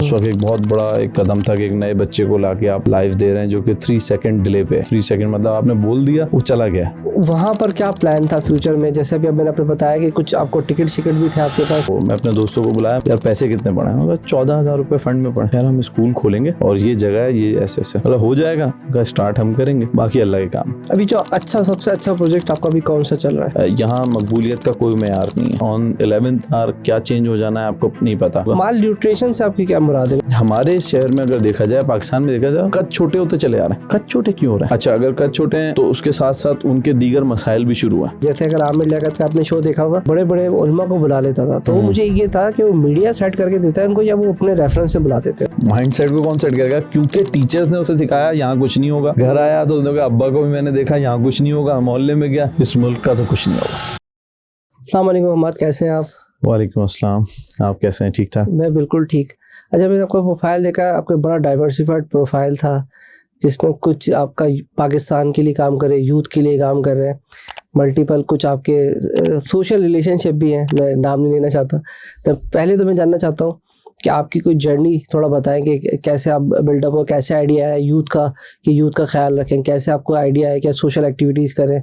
उस वक्त एक बहुत बड़ा एक कदम था कि एक नए बच्चे को लाके आप लाइव दे रहे हैं जो कि 3 सेकंड डिले पे 3 सेकंड मतलब आपने बोल दिया वो चला गया। वहाँ पर क्या प्लान था फ्यूचर में? जैसे अभी मैंने आपको बताया कि कुछ आपको टिकट भी थे आपके पास। तो मैं अपने दोस्तों को बुलाया, यार पैसे कितने पड़े? मैं 14,000 रुपए फंड में पड़े। यार हम स्कूल खोलेंगे और ये जगह है, ये ऐसे ऐसे मतलब हो जाएगा, स्टार्ट हम करेंगे, बाकी अल्लाह के काम। अभी जो सबसे अच्छा प्रोजेक्ट आपका भी कौन सा चल रहा है? यहाँ मकबूलियत का कोई मेयार नहीं है। ऑन 11th आवर क्या चेंज हो जाना है आपको नहीं पता। माल न्यूट्रिशन से आपकी क्या मुराद है? हमारे शहर में अगर देखा जाए, पाकिस्तान में देखा जाए, कद छोटे होते चले आ रहे हैं। कद छोटे क्यों हो रहे हैं? अच्छा, अगर कद छोटे हैं तो उसके साथ साथ उनके दीगर मसाइल भी शुरू हुआ। जैसे अगर आमिर लियाकत का आपने शो देखा होगा, बड़े बड़े उलमा को बुला लेता था, तो मुझे ये था कि वो मीडिया सेट करके देता है उनको या वो अपने रेफरेंस से बुलाते थे। माइंड सेट को कौन सेट करेगा? क्योंकि टीचर्स ने उसे सिखाया यहाँ कुछ नहीं होगा। घर आया तो उन्होंने कहा अब्बा को भी मैंने देखा यहाँ कुछ नहीं होगा, मोहल्ले में गया इस मुल्क का तो कुछ नहीं होगा। अस्सलाम वालेकुम मोहम्मद, कैसे हैं आप? वालेकुम अस्सलाम, आप कैसे हैं? ठीक ठाक। मैं बिल्कुल ठीक। अच्छा, मैंने आपका प्रोफाइल देखा, आपका बड़ा डाइवर्सिफाइड प्रोफाइल था जिसमें कुछ आपका पाकिस्तान के लिए काम कर रहे हैं, यूथ के लिए काम कर रहे हैं, मल्टीपल कुछ आपके सोशल रिलेशनशिप भी हैं, मैं नाम नहीं लेना चाहता। तो पहले तो मैं जानना चाहता हूँ कि आपकी कोई जर्नी थोड़ा बताएं कि कैसे आप बिल्डअप हो, कैसे आइडिया है यूथ का कि यूथ का ख्याल रखें, कैसे आपको आइडिया है क्या सोशल एक्टिविटीज़ करें,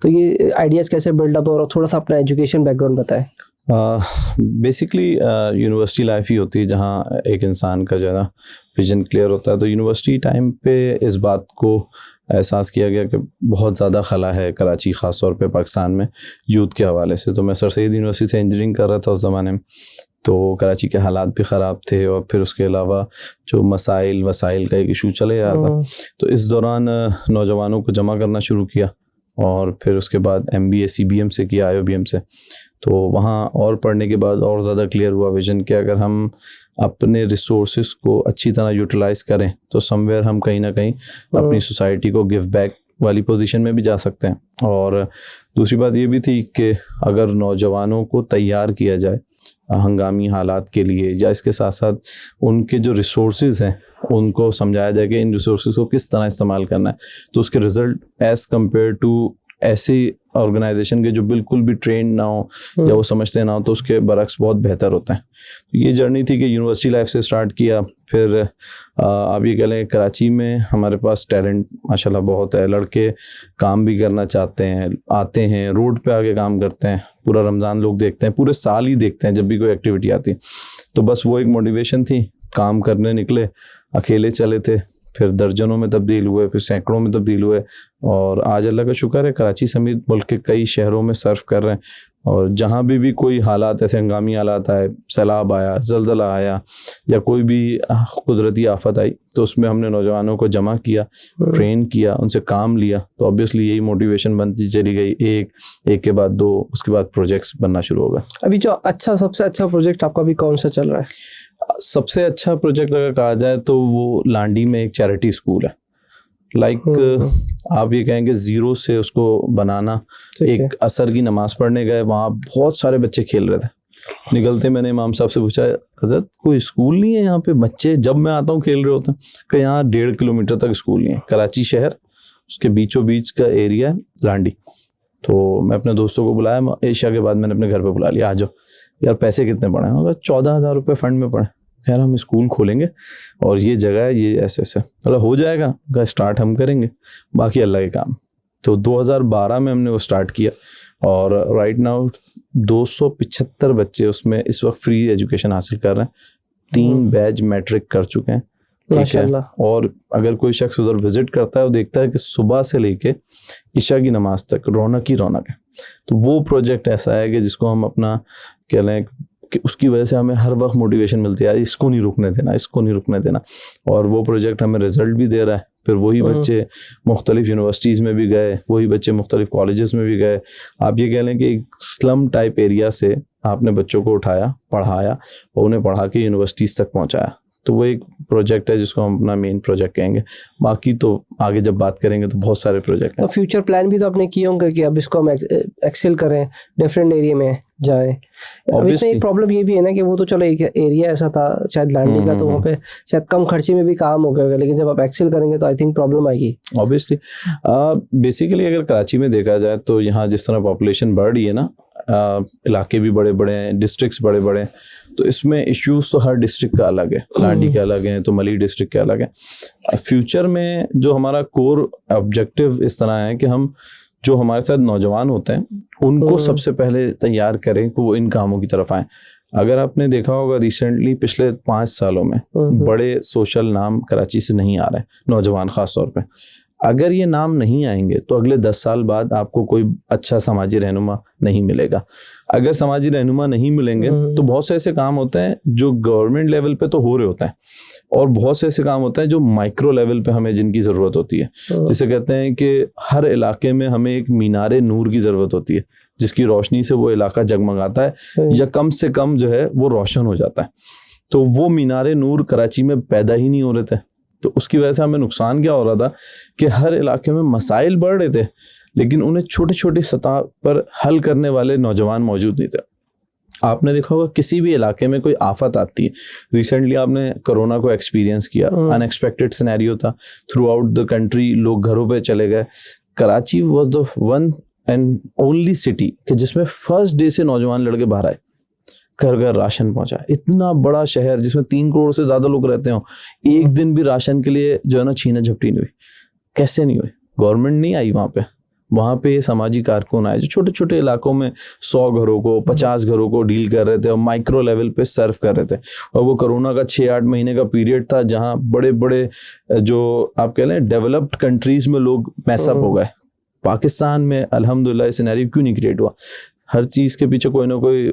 तो ये आइडियाज़ कैसे बिल्डअप हो, और थोड़ा सा अपना एजुकेशन बैकग्राउंड बताएं। बेसिकली यूनिवर्सिटी लाइफ ही होती है जहाँ एक इंसान का जो है ना विजन क्लियर होता है। तो यूनिवर्सिटी टाइम पे इस बात को एहसास किया गया कि बहुत ज़्यादा खला है कराची, ख़ास तौर पे पाकिस्तान में यूथ के हवाले से। तो मैं सर सैयद यूनिवर्सिटी से इंजीनियरिंग कर रहा था उस ज़माने में, तो कराची के हालात भी ख़राब थे और फिर उसके अलावा जो मसाइल वसाइल का एक इशू चले आ रहा था। तो इस दौरान नौजवानों को जमा करना शुरू किया और फिर उसके बाद MBA CBM से किया, IOBM से। तो वहाँ और पढ़ने के बाद और ज़्यादा क्लियर हुआ विजन कि अगर हम अपने रिसोर्सेज को अच्छी तरह यूटिलाइज़ करें तो समवेयर हम कहीं ना कहीं अपनी सोसाइटी को गिव बैक वाली पोजीशन में भी जा सकते हैं। और दूसरी बात ये भी थी कि अगर नौजवानों को तैयार किया जाए हंगामी हालात के लिए, या इसके साथ साथ उनके जो रिसोर्सेज हैं उनको समझाया जाए कि इन रिसोर्सेज को किस तरह इस्तेमाल करना है, तो उसके रिज़ल्ट एज़ कम्पेयर टू ऐसी ऑर्गेनाइजेशन के जो बिल्कुल भी ट्रेंड ना हो या वो समझते ना हो, तो उसके बरक्स बहुत बेहतर होता है। तो ये जर्नी थी कि यूनिवर्सिटी लाइफ से स्टार्ट किया। फिर आप ये कह लें कराची में हमारे पास टैलेंट माशाल्लाह बहुत है, लड़के काम भी करना चाहते हैं, आते हैं, रोड पे आके काम करते हैं, पूरा रमज़ान लोग देखते हैं, पूरे साल ही देखते हैं जब भी कोई एक्टिविटी आती है। तो बस वो एक मोटिवेशन थी, काम करने निकले, अकेले चले थे, फिर दर्जनों में तब्दील हुए, फिर सैकड़ों में तब्दील हुए, और आज अल्लाह का शुक्र है कराची समेत मुल्क के कई शहरों में सर्व कर रहे हैं। और जहाँ भी कोई हालात ऐसे हंगामी हालात आए, सैलाब आया, ज़लज़ला आया या कोई भी कुदरती आफत आई, तो उसमें हमने नौजवानों को जमा किया, ट्रेन किया, उनसे काम लिया। तो ऑब्वियसली यही मोटिवेशन बनती चली गई, एक के बाद दो, उसके बाद प्रोजेक्ट्स बनना शुरू होगा। अभी जो सबसे अच्छा प्रोजेक्ट आपका भी कौन सा चल रहा है? सबसे अच्छा प्रोजेक्ट अगर कहा जाए तो वो लांडी में एक चैरिटी स्कूल है। आप ये कहेंगे ज़ीरो से उसको बनाना। एक असर की नमाज पढ़ने गए, वहाँ बहुत सारे बच्चे खेल रहे थे। निकलते मैंने इमाम साहब से पूछा, हज़रत कोई स्कूल नहीं है यहाँ पे? बच्चे जब मैं आता हूँ खेल रहे होते हैं। कि यहाँ 1.5 किलोमीटर तक स्कूल नहीं है। कराची शहर, उसके बीचों बीच का एरिया है लांडी। तो मैं अपने दोस्तों को बुलाया, एशिया के बाद मैंने अपने घर पर बुला लिया, आ जाओ यार पैसे कितने पड़े? 14,000 रुपये फ़ंड में पड़े। यार हम स्कूल खोलेंगे और ये जगह है, ये ऐसे ऐसे मतलब हो जाएगा, स्टार्ट हम करेंगे, बाकी अल्लाह के काम। तो 2012 में हमने वो स्टार्ट किया और राइट नाउ 275 बच्चे उसमें इस वक्त फ्री एजुकेशन हासिल कर रहे हैं। 3 बैच मैट्रिक कर चुके हैं, ठीक है। और अगर कोई शख्स उधर विजिट करता है वो देखता है कि सुबह से लेके इशा की नमाज तक रौनक ही रौनक है। तो वो प्रोजेक्ट ऐसा है कि जिसको हम अपना कह लें कि उसकी वजह से हमें हर वक्त मोटिवेशन मिलती है, इसको नहीं रुकने देना, इसको नहीं रुकने देना। और वो प्रोजेक्ट हमें रिजल्ट भी दे रहा है। फिर वही बच्चे मुख्तलिफ यूनिवर्सिटीज़ में भी गए, वही बच्चे मुख्तलिफ कॉलेजेस में भी गए। आप ये कह लें कि एक स्लम टाइप एरिया से आपने बच्चों को उठाया, पढ़ाया और उन्हें पढ़ा के यूनिवर्सिटीज़ तक पहुँचाया। तो वो एक प्रोजेक्ट है जिसको हम अपना मेन प्रोजेक्ट कहेंगे। बाकी तो आगे जब बात करेंगे तो बहुत सारे प्रोजेक्ट हैं। तो फ्यूचर प्लान भी तो आपने किए होंगे कि अब इसको हम एक्सेल करें, डिफरेंट एरिया में जाएं। अब इसमें एक प्रॉब्लम ये भी है ना कि वो तो चलो एक एरिया ऐसा था शायद लांडी का, तो वहाँ पे शायद कम खर्चे में भी काम हो गया, लेकिन जब आप एक्सेल करेंगे तो आई थिंक प्रॉब्लम आएगी। ऑब्वियसली बेसिकली अगर कराची में देखा जाए तो यहाँ जिस तरह पॉपुलेशन बढ़ रही है ना, इलाके भी बड़े बड़े हैं, डिस्ट्रिक्ट्स बड़े बड़े हैं, तो इसमें इश्यूज तो हर डिस्ट्रिक्ट का अलग है, लाडी के अलग हैं तो मली डिस्ट्रिक्ट के अलग है। फ्यूचर में जो हमारा कोर ऑब्जेक्टिव इस तरह है कि हम जो हमारे साथ नौजवान होते हैं उनको सबसे पहले तैयार करें कि वो इन कामों की तरफ आएं। अगर आपने देखा होगा रिसेंटली पिछले 5 सालों में बड़े सोशल नाम कराची से नहीं आ रहे, नौजवान खास तौर पे। अगर ये नाम नहीं आएंगे तो अगले 10 साल बाद आपको कोई अच्छा समाजी रहनुमा नहीं मिलेगा। अगर समाजी रहनुमा नहीं मिलेंगे तो बहुत से ऐसे काम होते हैं जो गवर्नमेंट लेवल पे तो हो रहे होते हैं, और बहुत से ऐसे काम होते हैं जो माइक्रो लेवल पे हमें जिनकी ज़रूरत होती है। जिसे कहते हैं कि हर इलाके में हमें एक मीनारे नूर की ज़रूरत होती है, जिसकी रोशनी से वो इलाका जगमगाता है या कम से कम जो है वो रोशन हो जाता है। तो वो मीनारे नूर कराची में पैदा ही नहीं हो रहे थे, तो उसकी वजह से हमें नुकसान क्या हो रहा था कि हर इलाके में मसाइल बढ़ रहे थे, लेकिन उन्हें छोटे छोटे सतह पर हल करने वाले नौजवान मौजूद नहीं थे। आपने देखा होगा किसी भी इलाके में कोई आफत आती है, रिसेंटली आपने कोरोना को एक्सपीरियंस किया, अनएक्सपेक्टेड सिनेरियो था, थ्रू आउट द कंट्री लोग घरों पे चले गए। Karachi was the one and only city कि जिसमें फर्स्ट डे से नौजवान लड़के बाहर आए, घर घर राशन पहुंचा। इतना बड़ा शहर जिसमें 3 करोड़ से ज्यादा लोग रहते हो, एक दिन भी राशन के लिए जो है ना छीना झपटी नहीं हुई। कैसे नहीं हुई? गवर्नमेंट नहीं आई वहाँ पे समाजी कारकुन आए जो छोटे छोटे इलाकों में 100 घरों को 50 घरों को डील कर रहे थे और माइक्रो लेवल पे सर्व कर रहे थे। और वो कोरोना का 6-8 महीने का पीरियड था जहाँ बड़े बड़े जो आप कह लें डेवलप्ड कंट्रीज में लोग मैसअप हो गए। पाकिस्तान में अल्हम्दुलिल्लाह सिनेरियो क्यों नहीं क्रिएट हुआ? हर चीज़ के पीछे कोई ना कोई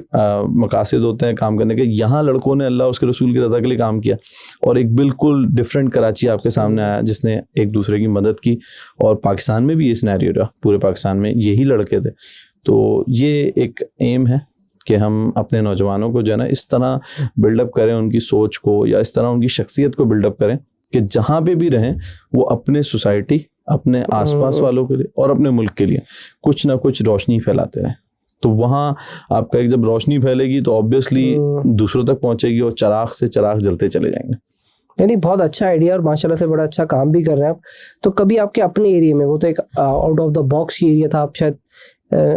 मकासद होते हैं काम करने के। यहाँ लड़कों ने अल्लाह उसके रसूल की रज़ा के लिए काम किया और एक बिल्कुल डिफरेंट कराची आपके सामने आया जिसने एक दूसरे की मदद की। और पाकिस्तान में भी ये सिनेरियो रहा, पूरे पाकिस्तान में यही लड़के थे। तो ये एक एम है कि हम अपने नौजवानों को जो है ना इस तरह बिल्डअप करें, उनकी सोच को या इस तरह उनकी शख्सियत को बिल्डअप करें कि जहाँ पे भी रहें वो अपने सोसाइटी, अपने आसपास वालों के लिए और अपने मुल्क के लिए कुछ ना कुछ रोशनी फैलाते रहें। तो वहाँ आपका एक जब रोशनी फैलेगी तो ऑब्वियसली दूसरों तक पहुँचेगी और चिराग से चिराग जलते चले जाएंगे। यानी बहुत अच्छा आइडिया और माशाल्लाह से बड़ा अच्छा काम भी कर रहे हैं आप। तो कभी आपके अपने एरिया में, वो तो एक out of the box area था, आप शायद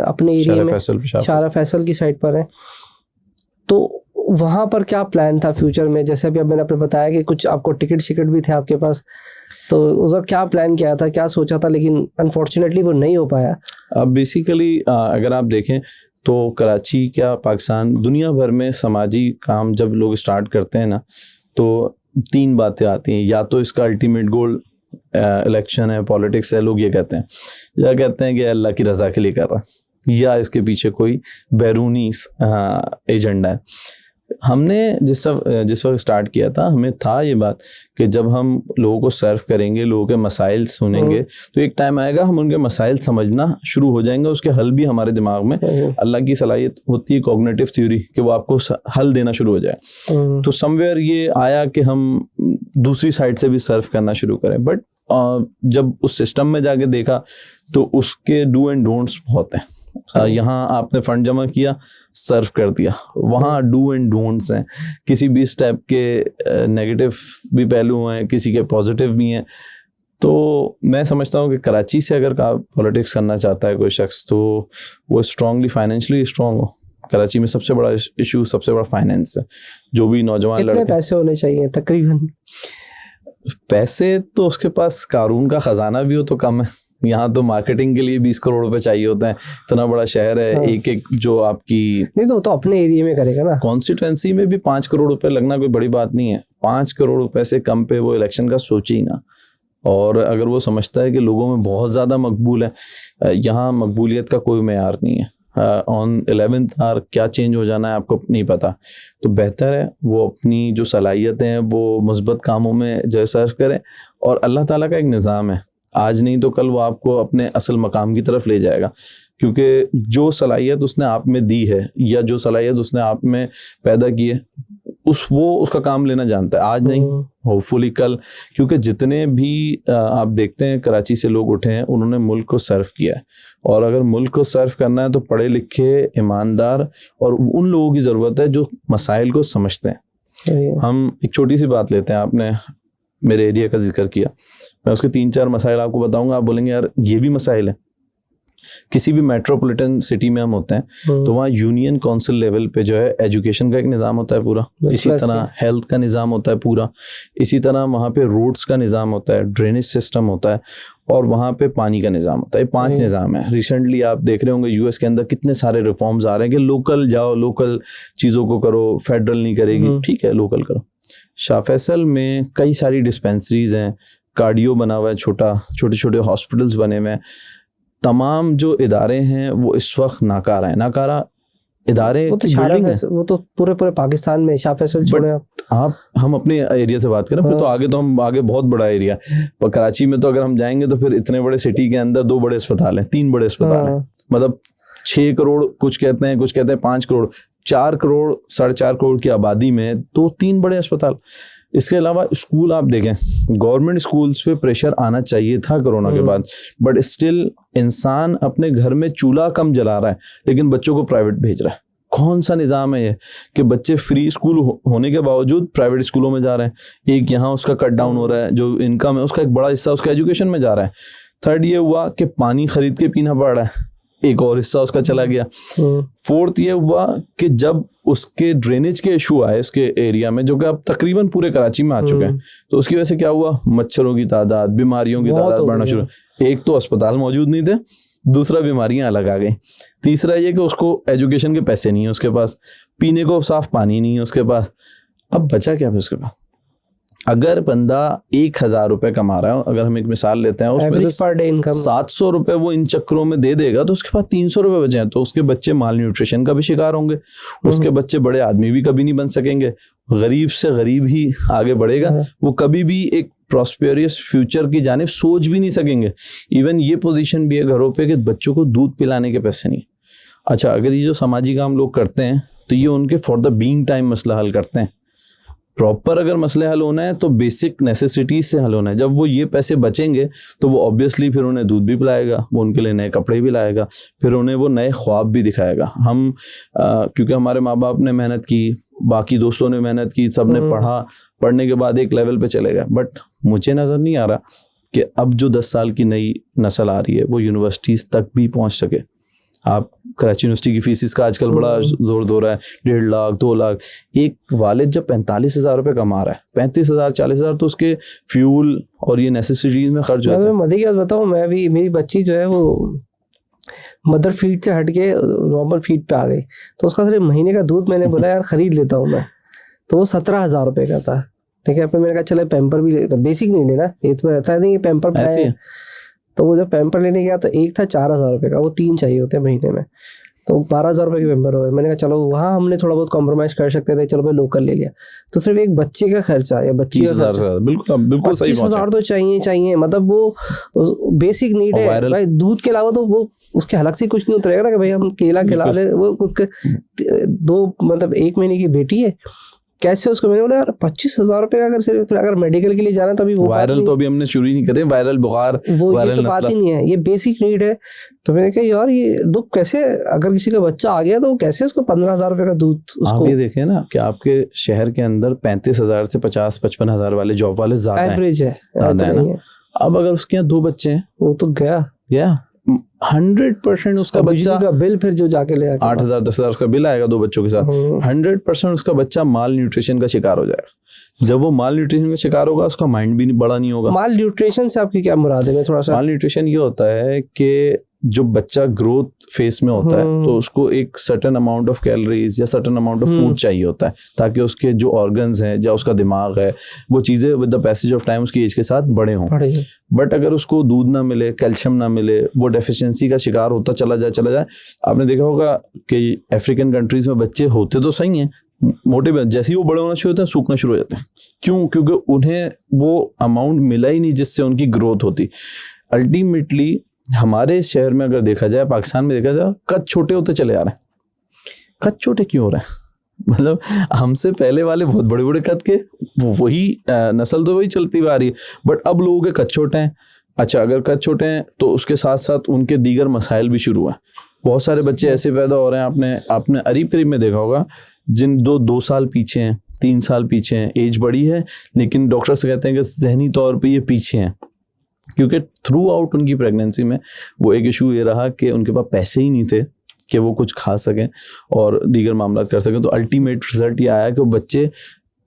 अपने एरिया में शारा फैसल की साइड पर हैं, तो वहाँ पर क्या प्लान था फ्यूचर में? जैसे अभी मैंने आपने बताया कि कुछ आपको टिकट भी थे आपके पास, तो उधर क्या प्लान किया था, क्या सोचा था, लेकिन अनफॉर्चुनेटली वो नहीं हो पाया। अब बेसिकली अगर आप देखें तो कराची क्या पाकिस्तान दुनिया भर में समाजी काम जब लोग स्टार्ट करते हैं ना तो 3 बातें आती हैं। या तो इसका अल्टीमेट गोल इलेक्शन है, पॉलिटिक्स है, लोग ये कहते हैं, या कहते हैं कि अल्लाह की रज़ा के लिए कर रहा है, या इसके पीछे कोई बैरूनी एजेंडा है। हमने जिस वक्त स्टार्ट किया था, हमें था ये बात कि जब हम लोगों को सर्व करेंगे, लोगों के मसाइल सुनेंगे, तो एक टाइम आएगा हम उनके मसाइल समझना शुरू हो जाएंगे, उसके हल भी हमारे दिमाग में अल्लाह की सलाहियत होती है, कॉग्निटिव थ्योरी, कि वो आपको हल देना शुरू हो जाए। तो समवेयर ये आया कि हम दूसरी साइड से भी सर्व करना शुरू करें। बट जब उस सिस्टम में जाके देखा तो उसके डू एंड डोंट्स बहुत हैं। यहाँ आपने फंड जमा किया, सर्व कर दिया, वहाँ डू एंड डोंट्स हैं। किसी भी स्टेप के नेगेटिव भी पहलू हैं, किसी के पॉजिटिव भी हैं। तो मैं समझता हूँ कि कराची से अगर पॉलिटिक्स करना चाहता है कोई शख्स तो वो स्ट्रांगली फाइनेंशियली स्ट्रांग हो। कराची में सबसे बड़ा इशू, सबसे बड़ा फाइनेंस है। जो भी नौजवान लड़के, कितने पैसे होने चाहिए तकरीबन? पैसे तो उसके पास कारून का खजाना भी हो तो कम है। यहाँ तो मार्केटिंग के लिए 20 करोड़ रुपए चाहिए होते हैं। इतना बड़ा शहर है, एक जो आपकी नहीं तो अपने एरिया में करेगा ना। कॉन्स्टिट्यूएंसी में भी 5 करोड़ रुपए लगना कोई बड़ी बात नहीं है। 5 करोड़ रुपए से कम पे वो इलेक्शन का सोचे ही ना। और अगर वो समझता है कि लोगों में बहुत ज़्यादा मकबूल है, यहाँ मकबूलियत का कोई मेयार नहीं है। ऑन 11th आवर क्या चेंज हो जाना है आपको नहीं पता। तो बेहतर है वो अपनी जो सलाहियतें हैं वो मुस्बत कामों में जो सर्व करें। और अल्लाह ताला का एक निज़ाम है, आज नहीं तो कल वो आपको अपने असल मकाम की तरफ ले जाएगा। क्योंकि जो सलाहियत उसने आप में दी है या जो सलाहियत उसने आप में पैदा की है वो उसका काम लेना जानता है। आज नहीं, होपफुली कल। क्योंकि जितने भी आप देखते हैं कराची से लोग उठे हैं, उन्होंने मुल्क को सर्व किया है। और अगर मुल्क को सर्व करना है तो पढ़े लिखे, ईमानदार और उन लोगों की ज़रूरत है जो मसाइल को समझते हैं। हम एक छोटी सी बात लेते हैं, आपने मेरे एरिया का जिक्र किया, मैं उसके 3-4 मसाइल आपको बताऊंगा, आप बोलेंगे यार ये भी मसाइल है। किसी भी मेट्रोपॉलिटन सिटी में हम होते हैं तो वहाँ यूनियन काउंसिल लेवल पे जो है एजुकेशन का एक निज़ाम होता है पूरा, इसी तरह हेल्थ का निज़ाम होता है पूरा, इसी तरह वहाँ पे रोड्स का निज़ाम होता है, ड्रेनेज सिस्टम होता है, और वहाँ पे पानी का निज़ाम होता है। 5 निज़ाम है। रिसेंटली आप देख रहे होंगे यूएस के अंदर कितने सारे रिफॉर्म्स आ रहे हैं कि लोकल जाओ, लोकल चीज़ों को करो, फेडरल नहीं करेगी, ठीक है लोकल करो। शाह फैसल में कई सारी डिस्पेंसरीज हैं, कार्डियो बना हुआ है, छोटे छोटे हॉस्पिटल्स बने हुए हैं। तमाम जो इदारे हैं वो इस वक्त नाकारा है, नाकारा इदारे। वो तो पूरे पाकिस्तान में शाह फैसल छोड़े आप हम अपने एरिया से बात करें फिर तो आगे तो हम आगे बहुत बड़ा एरिया पर कराची में तो अगर हम जाएंगे तो फिर इतने बड़े सिटी के अंदर 2 बड़े अस्पताल हैं, 3 बड़े अस्पताल हैं, मतलब 6 करोड़ कुछ कहते हैं 5 करोड़, 4 करोड़ 4.5 करोड़ की आबादी में 2-3 बड़े अस्पताल। इसके अलावा स्कूल आप देखें, गवर्नमेंट स्कूल्स पे प्रेशर आना चाहिए था कोरोना के बाद, बट स्टिल इंसान अपने घर में चूल्हा कम जला रहा है लेकिन बच्चों को प्राइवेट भेज रहा है। कौन सा निज़ाम है ये कि बच्चे फ्री स्कूल होने के बावजूद प्राइवेट स्कूलों में जा रहे हैं। एक यहाँ उसका कट डाउन हो रहा है, जो इनकम है उसका एक बड़ा हिस्सा उसका एजुकेशन में जा रहा है। थर्ड ये हुआ कि पानी खरीद के पीना पड़ रहा है, एक और हिस्सा उसका चला गया। फोर्थ ये हुआ कि जब उसके ड्रेनेज के इशू आए उसके एरिया में, जो कि अब तकरीबन पूरे कराची में आ चुके हैं, तो उसकी वजह से क्या हुआ, मच्छरों की तादाद, बीमारियों की तादाद बढ़ना शुरू। एक तो अस्पताल मौजूद नहीं थे, दूसरा बीमारियां अलग आ गई, तीसरा ये कि उसको एजुकेशन के पैसे नहीं है उसके पास, पीने को साफ पानी नहीं है उसके पास। अब बचा क्या फिर उसके पास? अगर बंदा 1,000 रुपए कमा रहा है, अगर हम एक मिसाल लेते हैं, उसमें से पर डे इनकम 700 रुपए वो इन चक्करों में दे देगा तो उसके पास 300 रुपए बचे हैं, तो उसके बच्चे माल न्यूट्रिशन का भी शिकार होंगे, उसके बच्चे बड़े आदमी भी कभी नहीं बन सकेंगे, गरीब से गरीब ही आगे बढ़ेगा, वो कभी भी एक प्रॉस्पेरियस फ्यूचर की जानिब सोच भी नहीं सकेंगे। इवन ये पोजीशन भी है घरों पे कि बच्चों को दूध पिलाने के पैसे नहीं। अच्छा, अगर ये जो समाजी काम लोग करते हैं तो ये उनके फॉर द बीइंग टाइम मसला हल करते हैं। प्रॉपर अगर मसले हल होना है तो बेसिक नेसेसिटीज से हल होना है। जब वो ये पैसे बचेंगे तो वो ऑब्वियसली फिर उन्हें दूध भी पिलाएगा, वो उनके लिए नए कपड़े भी लाएगा, फिर उन्हें वो नए ख्वाब भी दिखाएगा। हम क्योंकि हमारे माँ बाप ने मेहनत की, बाकी दोस्तों ने मेहनत की, सब ने पढ़ा, पढ़ने के बाद एक लेवल पे चले गए, बट मुझे नज़र नहीं आ रहा कि अब जो 10 साल की नई नस्ल आ रही है वो यूनिवर्सिटीज़ तक भी पहुँच सके। आप कराची यूनिवर्सिटी की फीसिस का आजकल बड़ा जोर है, 1.5 लाख 2 लाख। एक वालिद जब 45,000 रुपये कमा रहा है, 35,000 40,000 तो उसके फ्यूल और ये नेसेसिटीज में खर्च होता है। मैं मजे की बात बताऊँ, मैं भी, मेरी बच्ची जो है वो मदर फीड से हट के नॉर्मल फीड पे आ गई, तो उसका सिर्फ महीने का दूध मैंने बोला यार खरीद लेता हूँ मैं, तो वो 17,000 रुपये का था। ठीक है, फिर मैंने कहा चले पैम्पर भी लेता, बेसिक नहीं लेना, ये तो रहता नहीं पैम्पर ऐसे। तो वो जब पैम्पर लेने गया तो एक था 4,000 रुपये का, वो 3 चाहिए होते हैं महीने में, तो 12,000 रुपये के पैम्पर हो गए। मैंने कहा चलो वहाँ हमने थोड़ा बहुत कॉम्प्रोमाइज़ कर सकते थे, चलो भाई लोकल ले लिया। तो सिर्फ एक बच्चे का खर्चा या बच्ची का खर्चा, बिल्कुल 25,000 तो चाहिए, मतलब वो बेसिक नीड है भाई। दूध के अलावा तो वो उसके हलक से कुछ नहीं उतरेगा ना कि भाई हम केला खिला ले। वो उसके 2 मतलब 1 महीने की बेटी है, कैसे उसको, मैंने बोला यार 25,000 रुपये का अगर मेडिकल के लिए जाना तो अभी वो वायरल तो अभी हमने शुरू ही नहीं करे, वायरल बुखार वो ये तो बात ही नहीं है, ये बेसिक नीड है। तो मैंने कहा यार ये दुख कैसे, अगर किसी का बच्चा आ गया तो कैसे उसको 15,000 रुपये का दूध उसको। आप ये देखें ना कि आपके शहर के अंदर 35,000 से 50-55,000 वाले जॉब वाले ज्यादा एवरेज है, ज्यादा है ना। अब अगर उसके यहाँ 2 बच्चे हैं वो तो गया 100% उसका बच्चा का बिल, फिर जो जाके ले 8,000 10,000 उसका बिल आएगा 2 बच्चों के साथ, 100% उसका बच्चा माल न्यूट्रिशन का शिकार हो जाएगा। जब वो माल न्यूट्रिशन का शिकार होगा उसका माइंड भी बड़ा नहीं होगा। माल न्यूट्रिशन से आपकी क्या मुराद है? मैं थोड़ा सा, माल न्यूट्रिशन ये होता है कि जो बच्चा ग्रोथ फेस में होता है तो उसको एक सर्टेन अमाउंट ऑफ कैलोरीज या सर्टेन अमाउंट ऑफ फूड चाहिए होता है ताकि उसके जो ऑर्गन्स हैं या उसका दिमाग है वो चीज़ें with the passage of time उसकी एज के साथ बड़े हों। बट अगर उसको दूध ना मिले, कैल्शियम ना मिले, वो डेफिशिएंसी का शिकार होता चला जाए। आपने देखा होगा कि अफ्रीकन कंट्रीज में बच्चे होते तो सही हैं मोटे, जैसे ही वो बड़े होना शुरू होते हैं सूखना शुरू हो जाते हैं। क्यों? क्योंकि उन्हें वो अमाउंट मिला ही नहीं जिससे उनकी ग्रोथ होती। अल्टीमेटली हमारे शहर में अगर देखा जाए, पाकिस्तान में देखा जाए, कद छोटे होते चले जा रहे हैं। कद छोटे क्यों हो रहे हैं? मतलब हमसे पहले वाले बहुत बड़े बड़े कद के, वही नस्ल तो वही चलती हुई आ रही है, बट अब लोगों के कद छोटे हैं। अच्छा, अगर कद छोटे हैं तो उसके साथ साथ उनके दीगर मसाइल भी शुरू हुए। बहुत सारे बच्चे ऐसे पैदा हो रहे हैं, आपने करीब करीब में देखा होगा, जिन 2 साल पीछे हैं, 3 साल पीछे हैं, एज बड़ी है लेकिन डॉक्टर से कहते हैं कि जहनी तौर पर ये पीछे हैं। क्योंकि थ्रू आउट उनकी प्रेगनेंसी में वो एक इशू ये रहा कि उनके पास पैसे ही नहीं थे कि वो कुछ खा सकें और दीगर मामला कर सकें। तो अल्टीमेट रिजल्ट ये आया कि वो बच्चे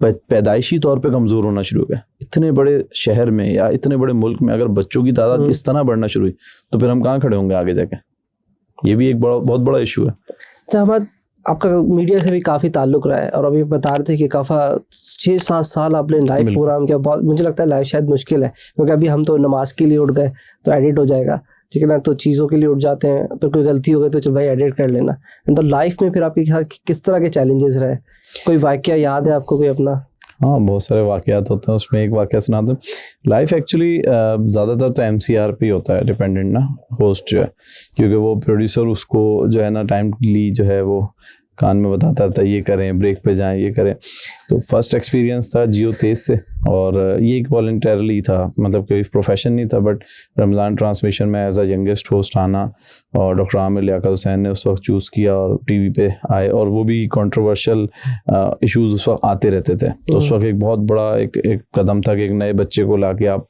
पैदाइशी तौर पे कमज़ोर होना शुरू हो गए। इतने बड़े शहर में या इतने बड़े मुल्क में अगर बच्चों की तादाद इस तरह बढ़ना शुरू हुई तो फिर हम कहाँ खड़े होंगे आगे जाके। ये भी एक बहुत बड़ा इशू है। अहमद, आपका मीडिया से भी काफ़ी ताल्लुक़ रहा है और अभी बता रहे थे कि काफ़ी 6-7 साल आपने लाइव प्रोग्राम किया। बहुत मुझे लगता है लाइव शायद मुश्किल है, क्योंकि अभी हम तो नमाज के लिए उठ गए तो एडिट हो जाएगा, ठीक है ना, तो चीज़ों के लिए उठ जाते हैं, फिर कोई गलती हो गई तो चल भाई एडिट कर लेना। तो लाइफ में फिर आपके साथ किस तरह के चैलेंजेस रहे? कोई वाक़या याद है आपको कोई अपना? हाँ, बहुत सारे वाक़यात होते हैं, उसमें एक वाक़या सुनाते हैं। लाइफ एक्चुअली ज़्यादातर तो MCR पे होता है डिपेंडेंट ना, होस्ट जो है, क्योंकि वो प्रोड्यूसर उसको जो है ना टाइमली जो है वो कान में बताता था ये करें, ब्रेक पे जाएं, ये करें। तो फर्स्ट एक्सपीरियंस था जियो तेज से, और ये एक वॉलंटरली था, मतलब कोई प्रोफेशन नहीं था, बट रमज़ान ट्रांसमिशन में एज अ यंगेस्ट होस्ट आना, और डॉक्टर आमिर लियाकत हुसैन ने उस वक्त चूज़ किया और टीवी पे आए, और वो भी कंट्रोवर्शियल इश्यूज उस वक्त आते रहते थे। तो उस वक्त एक बहुत बड़ा एक कदम था कि एक नए बच्चे को लाके आप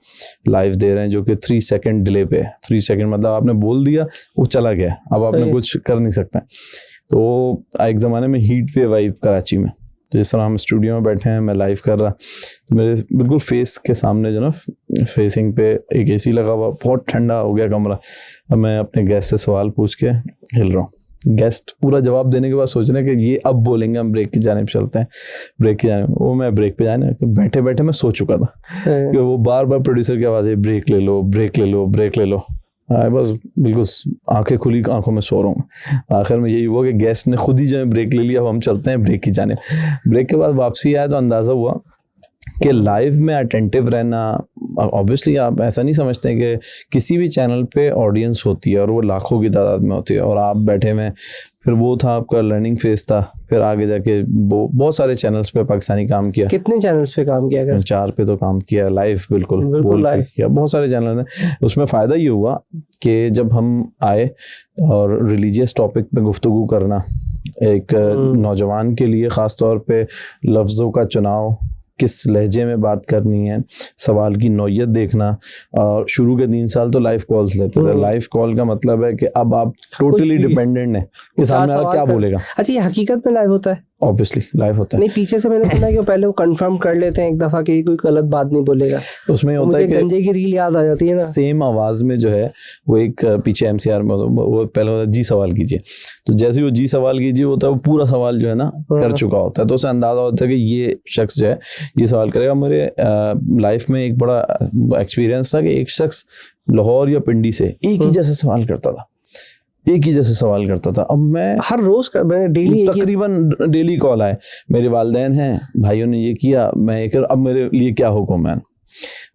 लाइव दे रहे हैं, जो कि 3 सेकंड डिले पे। 3 सेकंड मतलब आपने बोल दिया, वो चला गया, अब आपने कुछ कर नहीं सकते। तो एक ज़माने में हीट वेव आई कराची में, तो जिस तरह हम स्टूडियो में बैठे हैं, मैं लाइव कर रहा, तो मेरे बिल्कुल फेस के सामने जो ना फेसिंग पे एक AC लगा हुआ, बहुत ठंडा हो गया कमरा। अब मैं अपने गेस्ट से सवाल पूछ के हिल रहा हूँ। गेस्ट पूरा जवाब देने के बाद सोच रहे हैं कि ये अब बोलेंगे, हम ब्रेक की जानिब चलते हैं, ब्रेक की जानिब। वो मैं ब्रेक पे जाने बैठे बैठे मैं सो चुका था कि वो बार बार प्रोड्यूसर की आवाज़ है, ब्रेक ले लो, ब्रेक ले लो, ब्रेक ले लो। बस बिल्कुल आंखें खुली आंखों में सो रहा हूँ। आखिर में यही हुआ कि गेस्ट ने खुद ही जो है ब्रेक ले लिया, अब हम चलते हैं ब्रेक की जाने। ब्रेक के बाद वापसी आया तो अंदाज़ा हुआ कि लाइव में अटेंटिव रहना, ऑब्वियसली आप ऐसा नहीं समझते कि किसी भी चैनल पे ऑडियंस होती है और वो लाखों की तादाद में होती है, और आप बैठे में, फिर वो था आपका लर्निंग फेज था। फिर आगे जाके बहुत सारे चैनल्स पे पाकिस्तानी काम किया। कितने चैनल्स पे काम किया? 4 पे तो काम किया लाइव, बिल्कुल लाइव किया, बहुत सारे चैनल हैं। उसमें फ़ायदा ये हुआ कि जब हम आए और रिलीजियस टॉपिक पे गुफ्तगू करना, एक नौजवान के लिए ख़ास तौर पे लफ्ज़ों का चुनाव, किस लहजे में बात करनी है, सवाल की नौयत देखना। और शुरू के 3 साल तो लाइव कॉल्स लेते थे। लाइव कॉल का मतलब है कि अब आप टोटली डिपेंडेंट हैं कि सामने वाला क्या बोलेगा। अच्छा, ये हकीकत में लाइव होता है? ऑब्वियसली लाइव होता है। नहीं, पीछे से मैंने सुना कि पहले वो कंफर्म कर लेते हैं एक दफ़ा कि कोई गलत बात नहीं बोलेगा। उसमें होता है कि गंजे की रील याद आ जाती है ना, सेम आवाज़ में जो है वो एक पीछे MCR में वो पहले होता है जी सवाल कीजिए, तो जैसे ही वो जी सवाल कीजिए होता है, वो पूरा सवाल जो है ना कर चुका होता है, तो उसे अंदाज़ा होता है कि ये शख्स जो है ये सवाल करेगा। मेरे लाइफ में एक बड़ा एक्सपीरियंस था कि एक शख्स लाहौर या पिंडी से एक ही जैसे सवाल करता था, एक ही जैसे सवाल करता था। अब मैं हर रोज़ डेली तकरीबन डेली कॉल आए, मेरे वालिदैन हैं, भाइयों ने ये किया, मैं एक, अब मेरे लिए क्या हुक्म है।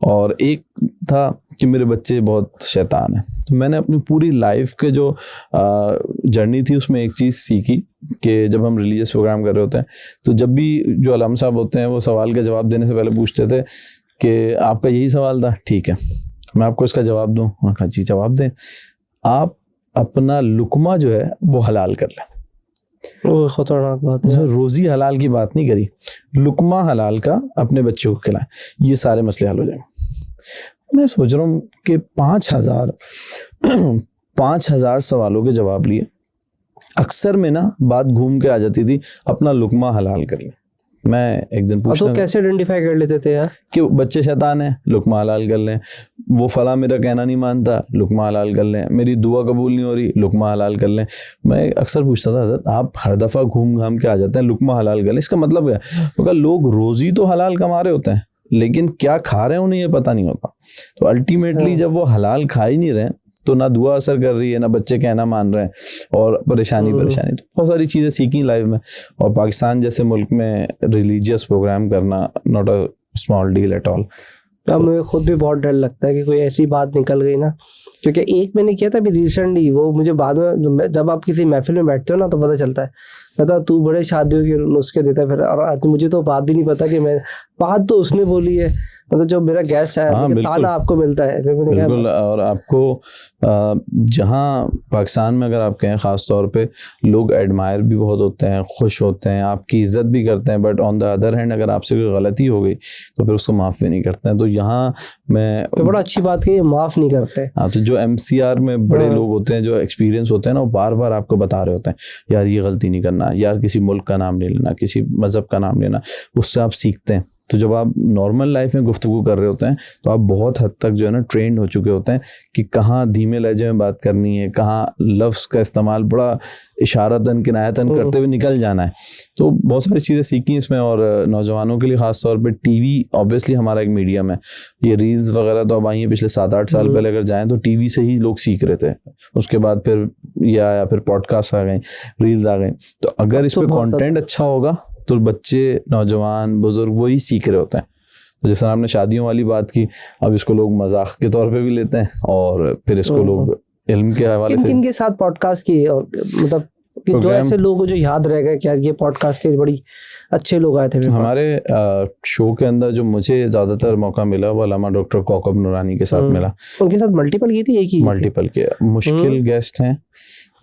और एक था कि मेरे बच्चे बहुत शैतान हैं। तो मैंने अपनी पूरी लाइफ के जो जर्नी थी उसमें एक चीज़ सीखी कि जब हम रिलीजियस प्रोग्राम कर रहे होते हैं, तो जब भी जो अलाम साहब होते हैं वो सवाल का जवाब देने से पहले पूछते थे कि आपका यही सवाल था, ठीक है मैं आपको इसका जवाब दूँ। उन्होंने कहा जी जवाब दें, आप अपना लुकमा जो है वो हलाल कर लें। वो खतरनाक बात है। रोज़ी हलाल की बात नहीं करी, लुकमा हलाल का अपने बच्चों को खिलाएं, ये सारे मसले हल हो जाएंगे। मैं सोच रहा हूँ कि 5,000 सवालों के जवाब लिए, अक्सर में ना बात घूम के आ जाती थी अपना लुकमा हलाल कर लें। मैं एक दिन पूछता, तो कैसे आइडेंटिफाई कर लेते थे यार कि बच्चे शैतान हैं, लुकमा हलाल कर लें, वो फला मेरा कहना नहीं मानता, लुकमा हलाल कर लें, मेरी दुआ कबूल नहीं हो रही, लुकमा हलाल कर लें। मैं अक्सर पूछता था, हज़रत आप हर दफ़ा घूम घाम के आ जाते हैं लुकमा हलाल कर लें, इसका मतलब क्या है? क्योंकि लोग रोज़ी तो हलाल कमा रहे होते हैं, लेकिन क्या खा रहे हैं उन्हें ये पता नहीं होता। तो अल्टीमेटली जब वो हलाल खा ही नहीं रहे तो ना दुआ असर कर रही है, ना बच्चे कहना मान रहे हैं, और परेशानी। तो बहुत सारी चीज़ें सीखी लाइफ में। और पाकिस्तान जैसे मुल्क में रिलीजियस प्रोग्राम करना not a small deal at all. तो मुझे खुद भी बहुत डर लगता है कि कोई ऐसी बात निकल गई ना, क्योंकि एक मैंने किया था अभी रिसेंटली, वो मुझे बाद में जब आप किसी महफिल में बैठते हो ना तो पता चलता है, कहता तू बड़े शादियों के नुस्खे देता है फिर, और मुझे तो बात भी नहीं पता कि मैं, बात तो उसने बोली है, मतलब जो मेरा गेस्ट है ताना आपको मिलता है। बिल्कुल। और आपको जहाँ पाकिस्तान में अगर आप कहें ख़ास तौर पे, लोग एडमायर भी बहुत होते हैं, खुश होते हैं, आपकी इज़्ज़त भी करते हैं, but on the other hand अगर आपसे कोई गलती हो गई तो फिर उसको माफ़ भी नहीं करते हैं। तो यहाँ मैं तो बड़ा अच्छी बात है, माफ़ नहीं करते। हाँ, तो जो MCR में बड़े लोग होते हैं, जो एक्सपीरियंस होते हैं ना, वो बार बार आपको बता रहे होते हैं यार ये गलती नहीं करना, यार किसी मुल्क का नाम नहीं लेना, किसी मज़हब का नाम लेना, उससे आप सीखते हैं। तो जब आप नॉर्मल लाइफ में गुफ्तगू कर रहे होते हैं तो आप बहुत हद तक जो है ना ट्रेंड हो चुके होते हैं कि कहाँ धीमे लहजे में बात करनी है, कहाँ लफ्ज़ का इस्तेमाल बड़ा इशारतन किनायतन करते हुए निकल जाना है। तो बहुत सारी चीज़ें सीखी इसमें। और नौजवानों के लिए ख़ास तौर पे टीवी ऑब्वियसली हमारा एक मीडियम है। ये रील्स वगैरह तो अब आई हैं, पिछले 7-8 साल पहले अगर जाएँ तो टीवी से ही लोग सीख रहे थे, उसके बाद फिर ये आया, फिर पॉडकास्ट आ गए, रील्स आ गए। तो अगर इस पर कॉन्टेंट अच्छा होगा तो बच्चे, नौजवान, बुजुर्ग वही सीख रहे होते हैं। तो जैसे आपने शादियों वाली बात की, अब इसको लोग मजाक के तौर पे भी लेते हैं और फिर इसको लोग इल्म के हवाले से। किन के साथ पॉडकास्ट की, और मतलब कि जो ऐसे लोग जो याद रह गए, क्या ये पॉडकास्ट के बड़ी अच्छे लोग आए थे हमारे शो के अंदर? जो मुझे ज़्यादातर मौका मिला वो अल्लामा डॉक्टर कौकब नूरानी के साथ मिला। उनके साथ मल्टीपल की थी, एक ही मल्टीपल के मुश्किल गेस्ट हैं,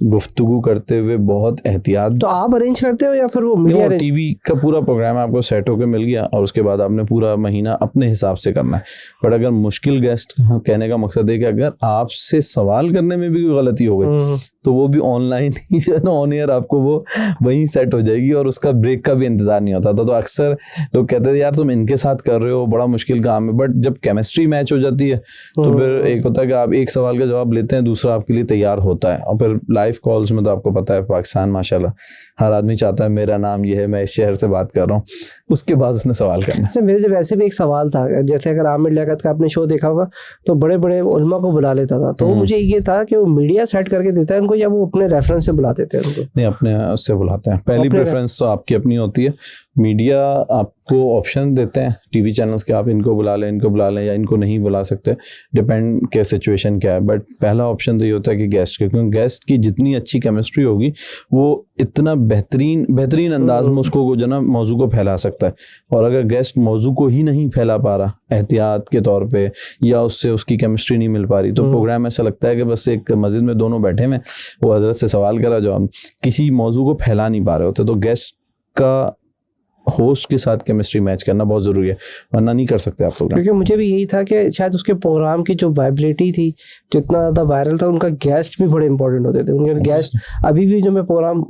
गुफ्तगू करते हुए बहुत एहतियात। तो आप अरेंज करते हो या फिर वो मीडिया? टीवी का पूरा प्रोग्राम आपको सेट होकर मिल गया और उसके बाद आपने पूरा महीना अपने हिसाब से करना है। बट अगर मुश्किल गेस्ट, कहने का मकसद है कि अगर आपसे सवाल करने में भी कोई गलती हो गई तो वो भी ऑनलाइन ही जो है ना, ऑन एयर आपको वो वहीं सेट हो जाएगी और उसका ब्रेक का भी इंतजार नहीं होता था। तो अक्सर लोग कहते थे यार तुम इनके साथ कर रहे हो, बड़ा मुश्किल काम है। बट जब केमिस्ट्री मैच हो जाती है तो फिर एक होता है कि आप एक सवाल का जवाब लेते हैं, दूसरा आपके लिए तैयार होता है। और फिर लाइव कॉल्स में तो आपको पता है पाकिस्तान माशाल्लाह हर आदमी चाहता है मेरा नाम ये है, मैं इस शहर से बात कर रहा हूँ, उसके बाद उसने सवाल करना। अच्छा, मेरे जब वैसे भी एक सवाल था, जैसे अगर आमिर लियाकत का आपने शो देखा होगा तो बड़े बड़े उलमा को बुला लेता था, तो मुझे ये था कि वो मीडिया सेट करके देता है उनको या वो अपने रेफरेंस से बुला देते हैं उनको? नहीं, अपने उससे बुलाते हैं। पहली प्रेफरेंस तो आपकी अपनी होती है। मीडिया आपको ऑप्शन देते हैं टीवी चैनल्स के, आप इनको बुला लें या इनको नहीं बुला सकते, डिपेंड के सिचुएशन क्या है। बट पहला ऑप्शन तो ये होता है कि गेस्ट के, क्योंकि गेस्ट की जितनी अच्छी केमिस्ट्री होगी वो इतना बेहतरीन अंदाज में उसको जो ना मौजू को फैला सकता है। और अगर गेस्ट मौजू को ही नहीं फैला पा रहा एहतियात के तौर पे या उससे उसकी केमिस्ट्री नहीं मिल पा रही, तो प्रोग्राम ऐसा लगता है कि बस एक मस्जिद में दोनों बैठे हैं, वो हजरत से सवाल करा जवाब, किसी मौजू को फैला नहीं पा रहे होते। तो गेस्ट का होस्ट के साथ केमिस्ट्री मैच करना बहुत ज़रूरी है, वरना नहीं कर सकते आप प्रोग्राम। क्योंकि मुझे भी यही था कि शायद उसके प्रोग्राम की जो वाइबिलिटी थी, जितना ज़्यादा वायरल था, उनका गेस्ट भी बड़े इंपॉर्टेंट होते थे। उनके गेस्ट अभी भी जो मैं प्रोग्राम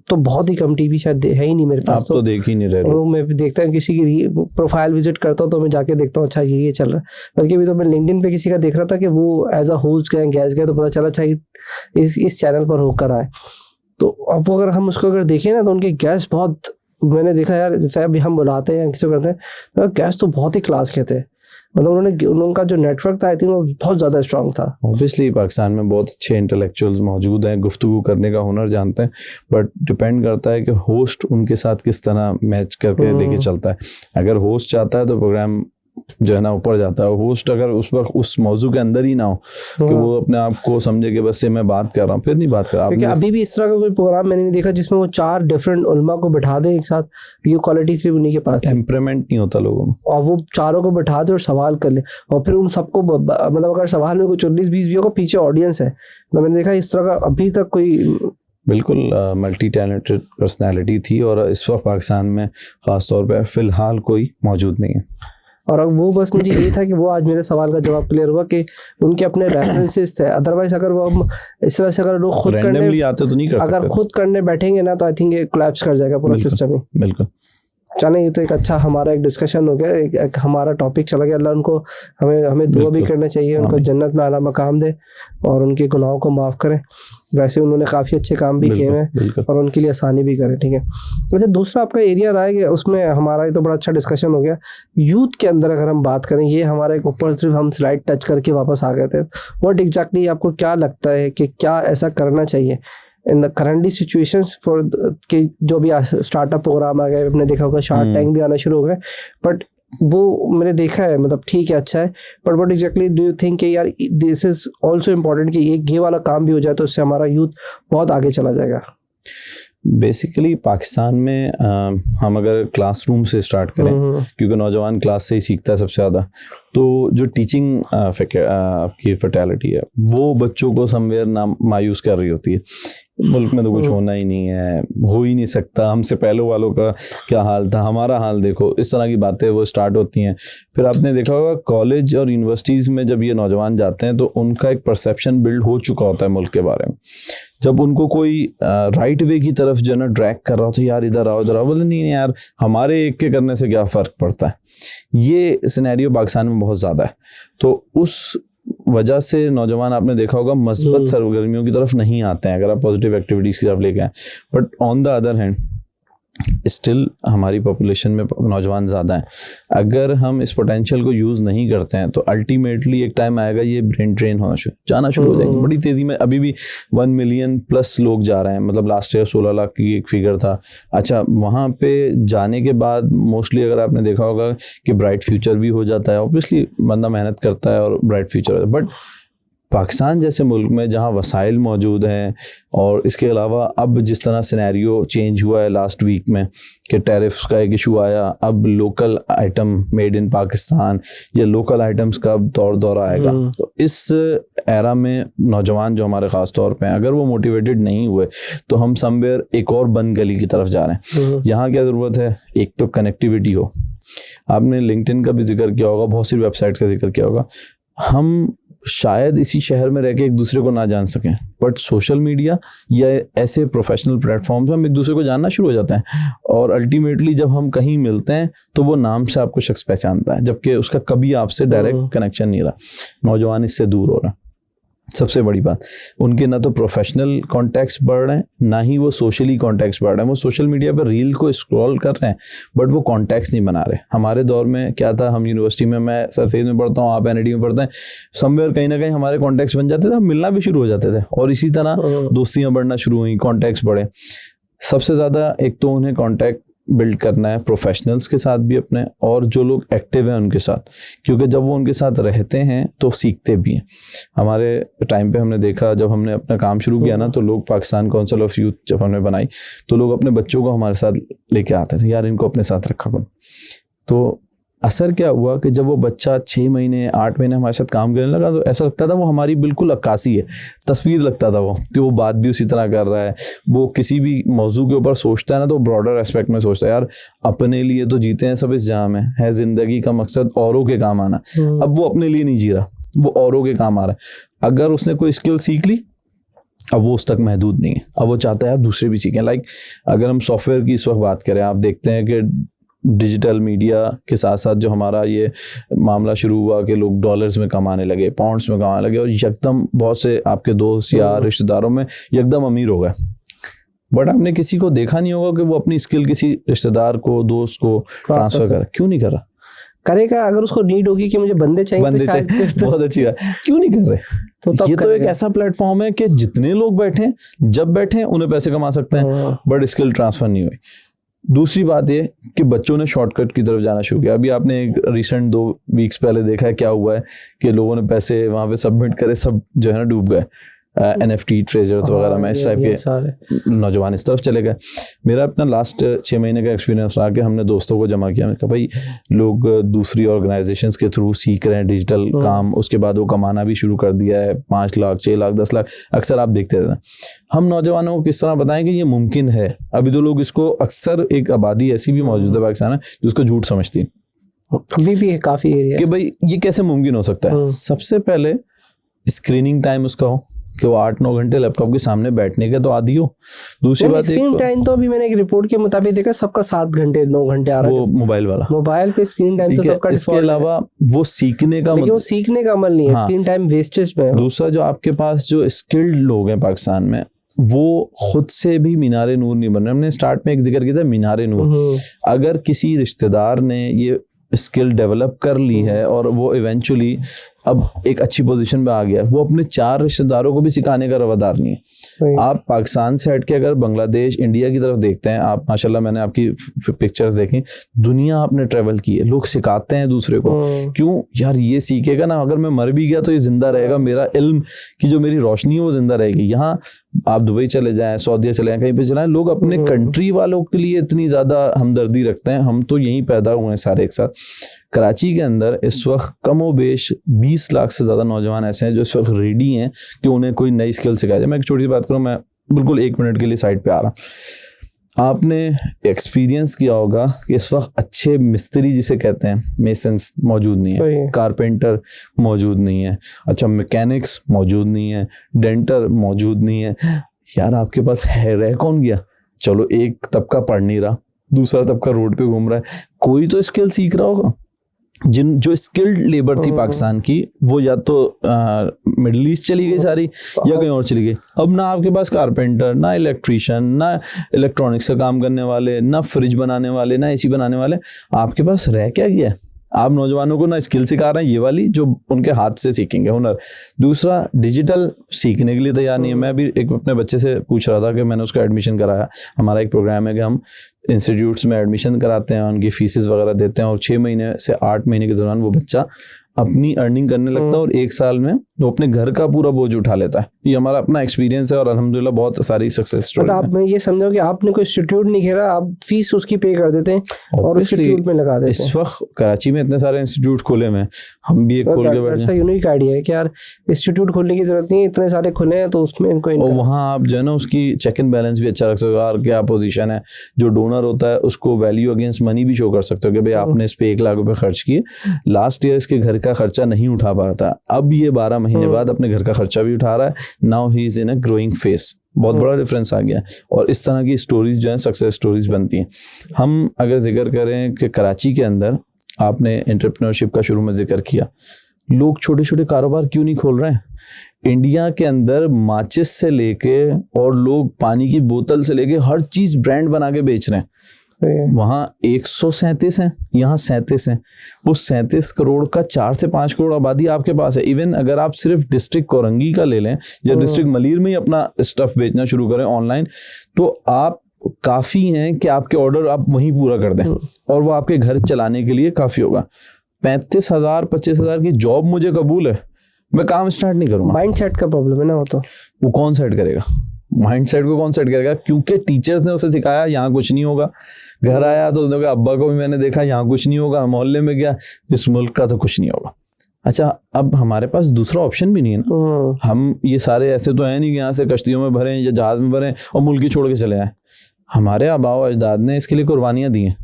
तो बहुत ही कम, टीवी शायद है ही नहीं मेरे पास, आप तो देख ही नहीं रहे। वो मैं देखता हूँ, किसी की प्रोफाइल विजिट करता हूँ तो मैं जाके देखता हूँ अच्छा ये चल रहा है। बल्कि अभी तो मैं लिंक्डइन पे किसी का देख रहा था कि वो एज अ होस्ट गए, गेस्ट गए, तो पता चला अच्छा इस चैनल पर होकर आए। तो अब अगर हम उसको अगर देखें ना तो उनके गेस्ट बहुत, मैंने देखा यार, जैसे अभी हम बुलाते हैं किसी को करते हैं तो गेस्ट तो बहुत ही क्लास के थे। मतलब उनका जो नेटवर्क था आई थिंक वो बहुत ज़्यादा स्ट्रांग था। ऑब्वियसली पाकिस्तान में बहुत अच्छे इंटेलेक्चुअल्स मौजूद हैं, गुफ्तगू करने का हुनर जानते हैं, बट डिपेंड करता है कि होस्ट उनके साथ किस तरह मैच करके लेके चलता है। अगर होस्ट चाहता है तो प्रोग्राम जो है ना ऊपर जाता है। होस्ट अगर उस वक्त उस मौजू के अंदर ही ना हो कि वो अपने आप को समझे कि बस से मैं बात कर रहा हूँ, फिर नहीं बात कर रहा। क्योंकि अभी भी इस तरह का कोई प्रोग्राम मैंने नहीं देखा जिसमें वो 4 डिफरेंट उलमा को बैठा दे एक साथ, ये क्वालिटी सिर्फ उन्हीं के पास, टेम्परामेंट नहीं होता लोगों में, और वो चारों को बैठा दे और सवाल कर ले, और फिर उन सबको मतलब अगर सवाल में कुछ 19-20 भी होगा, पीछे ऑडियंस है। तो मैंने देखा इस तरह का अभी तक कोई बिल्कुल मल्टी टैलेंटेड पर्सनैलिटी थी, और इस वक्त पाकिस्तान में ख़ास तौर पर फ़िलहाल कोई मौजूद नहीं है। और वो बस मुझे ये था कि वो आज मेरे सवाल का जवाब क्लियर हुआ कि उनके अपने रेफरेंसेस थे। अदरवाइज अगर वो इस तरह से अगर लोग खुद करने आते तो नहीं कर सकते। अगर खुद करने बैठेंगे ना तो आई थिंक ये कोलैप्स कर जाएगा पूरा सिस्टम ही। बिल्कुल। चलें, ये तो एक अच्छा हमारा एक डिस्कशन हो गया, एक हमारा टॉपिक चला गया। अल्लाह उनको हमें दुआ भी करना चाहिए, उनको जन्नत में आला मकाम दे और उनके गुनाहों को माफ़ करें। वैसे उन्होंने काफ़ी अच्छे काम भी किए हैं और उनके लिए आसानी भी करें, ठीक है। वैसे दूसरा आपका एरिया रहा है कि उसमें हमारा ये तो बड़ा अच्छा डिस्कशन हो गया। यूथ के अंदर अगर हम बात करें, ये हमारा एक ऊपर सिर्फ हम स्लाइड टच करके वापस आ गए थे। व्हाट एग्जैक्टली आपको क्या लगता है कि क्या ऐसा करना चाहिए in the currently situations for कि जो भी स्टार्टअप प्रोग्राम आ गए, आपने देखा होगा शार्क टैंक भी आना शुरू हो गए, बट वो मैंने देखा है, मतलब ठीक है, अच्छा है, but what exactly do you think कि यार दिस इज ऑल्सो इम्पोर्टेंट कि ये वाला काम भी हो जाए तो इससे हमारा यूथ बहुत आगे चला जाएगा। बेसिकली पाकिस्तान में हम अगर क्लासरूम से स्टार्ट करें, क्योंकि नौजवान क्लास से ही सीखता है सबसे ज़्यादा, तो जो टीचिंग आपकी फर्टेलिटी है वो बच्चों को समवेयर मायूस कर रही होती है। मुल्क में तो कुछ होना ही नहीं है, हो ही नहीं सकता, हमसे पहले वालों का क्या हाल था, हमारा हाल देखो, इस तरह की बातें वो स्टार्ट होती हैं। फिर आपने देखा होगा कॉलेज और यूनिवर्सिटीज़ में जब ये नौजवान जाते हैं तो उनका एक परसेप्शन बिल्ड हो चुका होता है मुल्क के बारे में। जब उनको कोई राइट वे की तरफ जो है ना ड्रैग कर रहा होता है, यार इधर आओ, बोले नहीं यार हमारे एक के करने से क्या फ़र्क पड़ता है। ये सिनेरियो पाकिस्तान में बहुत ज़्यादा है। तो उस वजह से नौजवान आपने देखा होगा मस्बत सरगर्मियों की तरफ नहीं आते हैं अगर आप पॉजिटिव एक्टिविटीज़ की तरफ लेके आए। But on the other hand still हमारी पॉपुलेशन में नौजवान ज़्यादा हैं। अगर हम इस पोटेंशियल को यूज़ नहीं करते हैं तो अल्टीमेटली एक टाइम आएगा ये ब्रेन ड्रेन जाना शुरू हो जाएंगे बड़ी तेज़ी में। अभी भी 1 मिलियन प्लस लोग जा रहे हैं, मतलब लास्ट ईयर 16 लाख की एक फिगर था। अच्छा, वहाँ पे जाने के बाद मोस्टली अगर आपने देखा होगा कि ब्राइट फ्यूचर भी हो जाता है। ऑब्वियसली बंदा मेहनत करता है और ब्राइट फ्यूचर होता है। बट पाकिस्तान जैसे मुल्क में जहाँ वसाइल मौजूद हैं और इसके अलावा अब जिस तरह सिनेरियो चेंज हुआ है लास्ट वीक में कि टैरिफ्स का एक इशू आया, अब local item made in Pakistan या लोकल आइटम्स का अब दौर आएगा। तो इस एरा में नौजवान जो हमारे ख़ास तौर पे हैं अगर वो मोटिवेटेड नहीं हुए तो हम समवेयर एक और बंद गली की तरफ जा रहे हैं। यहाँ क्या ज़रूरत है, एक तो कनेक्टिविटी हो। आपने लिंक्डइन का भी जिक्र किया होगा, बहुत सी वेबसाइट्स का जिक्र किया होगा। हम शायद इसी शहर में रह के एक दूसरे को ना जान सकें, बट सोशल मीडिया या ऐसे प्रोफेशनल प्लेटफॉर्म्स हम एक दूसरे को जानना शुरू हो जाते हैं और अल्टीमेटली जब हम कहीं मिलते हैं तो वो नाम से आपको शख्स पहचानता है जबकि उसका कभी आपसे डायरेक्ट कनेक्शन नहीं रहा। नौजवान इससे दूर हो रहा है। सबसे बड़ी बात, उनके ना तो प्रोफेशनल कॉन्टैक्ट्स बढ़ रहे हैं ना ही वो सोशली कॉन्टैक्ट्स बढ़ रहे हैं। वो सोशल मीडिया पर रील को स्क्रॉल कर रहे हैं बट वो कॉन्टैक्ट्स नहीं बना रहे। हमारे दौर में क्या था, हम यूनिवर्सिटी में, मैं सर सैयद में पढ़ता हूँ, आप एनआईटी में पढ़ते हैं, समवेयर कहीं ना कहीं हमारे कॉन्टैक्ट्स बन जाते थे, हम मिलना भी शुरू हो जाते थे और इसी तरह दोस्तियाँ बढ़ना शुरू हुई, कॉन्टैक्ट्स बढ़े। सबसे ज़्यादा एक तो उन्हें कॉन्टैक्ट बिल्ड करना है प्रोफेशनल्स के साथ भी अपने, और जो लोग एक्टिव हैं उनके साथ, क्योंकि जब वो उनके साथ रहते हैं तो सीखते भी हैं। हमारे टाइम पे हमने देखा, जब हमने अपना काम शुरू किया ना, तो लोग पाकिस्तान काउंसिल ऑफ यूथ जब हमने बनाई तो लोग अपने बच्चों को हमारे साथ लेके आते थे, यार इनको अपने साथ रखा करो। तो असर क्या हुआ कि जब वो बच्चा 6 महीने 8 महीने हमारे साथ काम करने लगा तो ऐसा लगता था वो हमारी बिल्कुल अक्कासी है, तस्वीर लगता था वो, तो वो बात भी उसी तरह कर रहा है। वो किसी भी मौजू के ऊपर सोचता है ना तो ब्रॉडर एस्पेक्ट में सोचता है, यार अपने लिए तो जीते हैं सब इस जहाँ में, है ज़िंदगी का मकसद औरों के काम आना। अब वो अपने लिए नहीं जी रहा, वो औरों के काम आ रहा है। अगर उसने कोई स्किल सीख ली अब वो उस तक महदूद नहीं है, अब वो चाहता है दूसरे भी सीखें। लाइक अगर हम सॉफ्टवेयर की इस वक्त बात करें, आप देखते हैं कि डिजिटल मीडिया के साथ साथ जो हमारा ये मामला शुरू हुआ कि लोग डॉलर्स में कमाने लगे, पाउंड्स में कमाने लगे और यकदम बहुत से आपके दोस्त या रिश्तेदारों में यकदम अमीर हो गए। बट आपने किसी को देखा नहीं होगा कि वो अपनी स्किल किसी रिश्तेदार को, दोस्त को ट्रांसफर करे। क्यों नहीं कर रहा? करेगा अगर उसको नीड होगी कि मुझे बंदे चाहिए तो बहुत अच्छी बात, क्यों नहीं कर रहे? तो ये तो एक ऐसा प्लेटफॉर्म है कि जितने लोग बैठे जब बैठे उन्हें पैसे कमा सकते हैं, बट स्किल ट्रांसफर नहीं हुई। दूसरी बात ये कि बच्चों ने शॉर्टकट की तरफ जाना शुरू किया। अभी आपने एक रिसेंट 2 वीक्स पहले देखा है क्या हुआ है कि लोगों ने पैसे वहाँ पे सबमिट करे, सब जो है ना डूब गए। NFT ट्रेजर्स वगैरह में इस टाइप के नौजवान इस तरफ चले गए। मेरा अपना लास्ट 6 महीने का एक्सपीरियंस रहा कि हमने दोस्तों को जमा किया, मैंने कहा भाई लोग दूसरी ऑर्गेनाइजेशंस के थ्रू सीख रहे हैं डिजिटल काम, उसके बाद वो कमाना भी शुरू कर दिया है, 5 लाख 6 लाख 10 लाख अक्सर आप देखते थे। हम नौजवानों को किस तरह बताएं कि ये मुमकिन है? अभी तो लोग इसको, अक्सर एक आबादी ऐसी भी मौजूद है पाकिस्तान में जिसको झूठ समझती है, अभी भी है काफ़ी एरिया कि भाई ये कैसे मुमकिन हो सकता है। सबसे पहले स्क्रीनिंग टाइम उसका हो कि वो 8-9 घंटे लैपटॉप के सामने बैठने के तो आदी हो। दूसरी बात, स्क्रीन टाइम तो अभी मैंने एक रिपोर्ट के मुताबिक देखा सबका 7 घंटे 9 घंटे आ रहा है, वो मोबाइल वाला, मोबाइल पे स्क्रीन टाइम तो सबका। इसके अलावा वो सीखने का, वो सीखने का अमल नहीं है, स्क्रीन टाइम वेस्टेज में। दूसरा, जो आपके पास जो स्किल्ड लोग हैं पाकिस्तान में, वो खुद से भी मीनारे नूर नहीं बन रहे। हमने स्टार्ट में एक जिक्र किया था मीनारे नूर। अगर किसी रिश्तेदार ने ये स्किल डेवलप कर ली है और वो इवेंचुअली अब एक अच्छी पोजीशन पे आ गया, वो अपने 4 रिश्तेदारों को भी सिखाने का रवादार नहीं है। आप पाकिस्तान से हट के अगर बांग्लादेश, इंडिया की तरफ देखते हैं आप, माशाल्लाह मैंने आपकी पिक्चर्स देखी, दुनिया आपने ट्रेवल की है, लोग सिखाते हैं दूसरे को। क्यों? यार ये सीखेगा ना, अगर मैं मर भी गया तो ये जिंदा रहेगा, मेरा इल्म की जो मेरी रोशनी है वो जिंदा रहेगी। यहाँ आप दुबई चले जाएं, सऊदीया चले जाएं, कहीं पे चलाएं, लोग अपने कंट्री वालों के लिए इतनी ज़्यादा हमदर्दी रखते हैं। हम तो यहीं पैदा हुए हैं सारे एक साथ। कराची के अंदर इस वक्त कमोबेश 20 लाख से ज़्यादा नौजवान ऐसे हैं जो इस वक्त रेडी हैं कि उन्हें कोई नई स्किल सिखाई जाए। मैं एक छोटी सी बात करूँ, मैं बिल्कुल 1 मिनट के लिए साइड पे आ रहा। आपने एक्सपीरियंस किया होगा कि इस वक्त अच्छे मिस्त्री जिसे कहते हैं, मेसन्स मौजूद नहीं है, कारपेंटर मौजूद नहीं है, अच्छा मैकेनिक्स मौजूद नहीं है, डेंटर मौजूद नहीं है। यार आपके पास है, रह कौन गया? चलो एक तबका पढ़ नहीं रहा, दूसरा तबका रोड पे घूम रहा है, कोई तो स्किल सीख रहा होगा। जो स्किल्ड लेबर थी पाकिस्तान की, वो या तो मिडिल ईस्ट चली गई सारी या कहीं और चली गई। अब ना आपके पास कारपेंटर, ना इलेक्ट्रीशियन, ना इलेक्ट्रॉनिक्स का काम करने वाले, ना फ्रिज बनाने वाले, ना एसी बनाने वाले, आपके पास रह क्या गया है? आप नौजवानों को ना स्किल सिखा रहे हैं ये वाली जो उनके हाथ से सीखेंगे, हुनर। दूसरा, डिजिटल सीखने के लिए तैयार नहीं है। मैं भी एक अपने बच्चे से पूछ रहा था कि मैंने उसका एडमिशन कराया। हमारा एक प्रोग्राम है कि हम इंस्टीट्यूट्स में एडमिशन कराते हैं, उनकी फीसेस वगैरह देते हैं और 6 महीने से 8 महीने के दौरान वो बच्चा अपनी अर्निंग करने लगता है और 1 साल में वो अपने घर का पूरा बोझ उठा लेता है। ये हमारा अपना एक्सपीरियंस है और अल्हम्दुलिल्लाह बहुत सारी सक्सेस स्टोरी है। आप मैं ये समझो कि आपने कोई इंस्टीट्यूट नहीं घेरा, आप फीस उसकी पे कर देते हैं और इंस्टीट्यूट में लगा देते हैं। इस वक्त कराची में इतने सारे इंस्टीट्यूट खोले हैं, हम भी एक खोल के बैठे हैं। यूनिक आइडिया है कि यार इंस्टीट्यूट खोलने की जरूरत नहीं है, इतने सारे खुले हैं तो उसमें इनको और वहाँ आप जो है ना उसकी चेक एंड बैलेंस भी अच्छा रख सकते हो। यार क्या पोजीशन है, जो डोनर होता है उसको वैल्यू अगेंस्ट मनी भी शो कर सकते हो कि भाई आपने इस पे 1 लाख रुपए खर्च किए, लास्ट ईयर इसके घर का खर्चा नहीं उठा पा रहा था, अब ये 12 महीने बाद अपने घर का खर्चा भी उठा रहा है। Now he is in a growing face. बहुत बड़ा डिफरेंस आ गया है और इस तरह की स्टोरीज जो है सक्सेस स्टोरीज बनती हैं। हम अगर जिक्र करें कि कराची के अंदर आपने एंटरप्रेन्योरशिप का शुरू में जिक्र किया, लोग छोटे छोटे कारोबार क्यों नहीं खोल रहे हैं? इंडिया के अंदर माचिस से लेके और लोग पानी की बोतल से लेके हर चीज ब्रांड बना के बेच रहे हैं। वहाँ 137 हैं, यहाँ 37 हैं। उस 37 करोड़ का 4 से 5 करोड़ आबादी आपके पास है। इवन अगर आप सिर्फ डिस्ट्रिक्ट कोरंगी का ले लें या डिस्ट्रिक्ट मलीर में ही अपना स्टफ बेचना शुरू करें ऑनलाइन, तो आप काफ़ी हैं कि आपके ऑर्डर आप वहीं पूरा कर दें और वो आपके घर चलाने के लिए काफ़ी होगा। 35,000 25,000 की जॉब मुझे कबूल है, मैं काम स्टार्ट नहीं करूँगा। माइंड सेट का प्रॉब्लम है ना, वो कौन सेट करेगा? माइंड सेट को कौन सेट करेगा? क्योंकि टीचर्स ने उसे सिखाया यहाँ कुछ नहीं होगा। घर आया तो उसने कहा अब्बा को भी मैंने देखा यहाँ कुछ नहीं होगा, मोहल्ले में गया इस मुल्क का तो कुछ नहीं होगा। अच्छा, अब हमारे पास दूसरा ऑप्शन भी नहीं है ना। हम ये सारे ऐसे तो है नहीं कि यहाँ से कश्तियों में भरें या जहाज में भरें और मुल्क ही छोड़ के चले आए। हमारे आबाओ अजदाद ने इसके लिए कुर्बानियाँ दी हैं।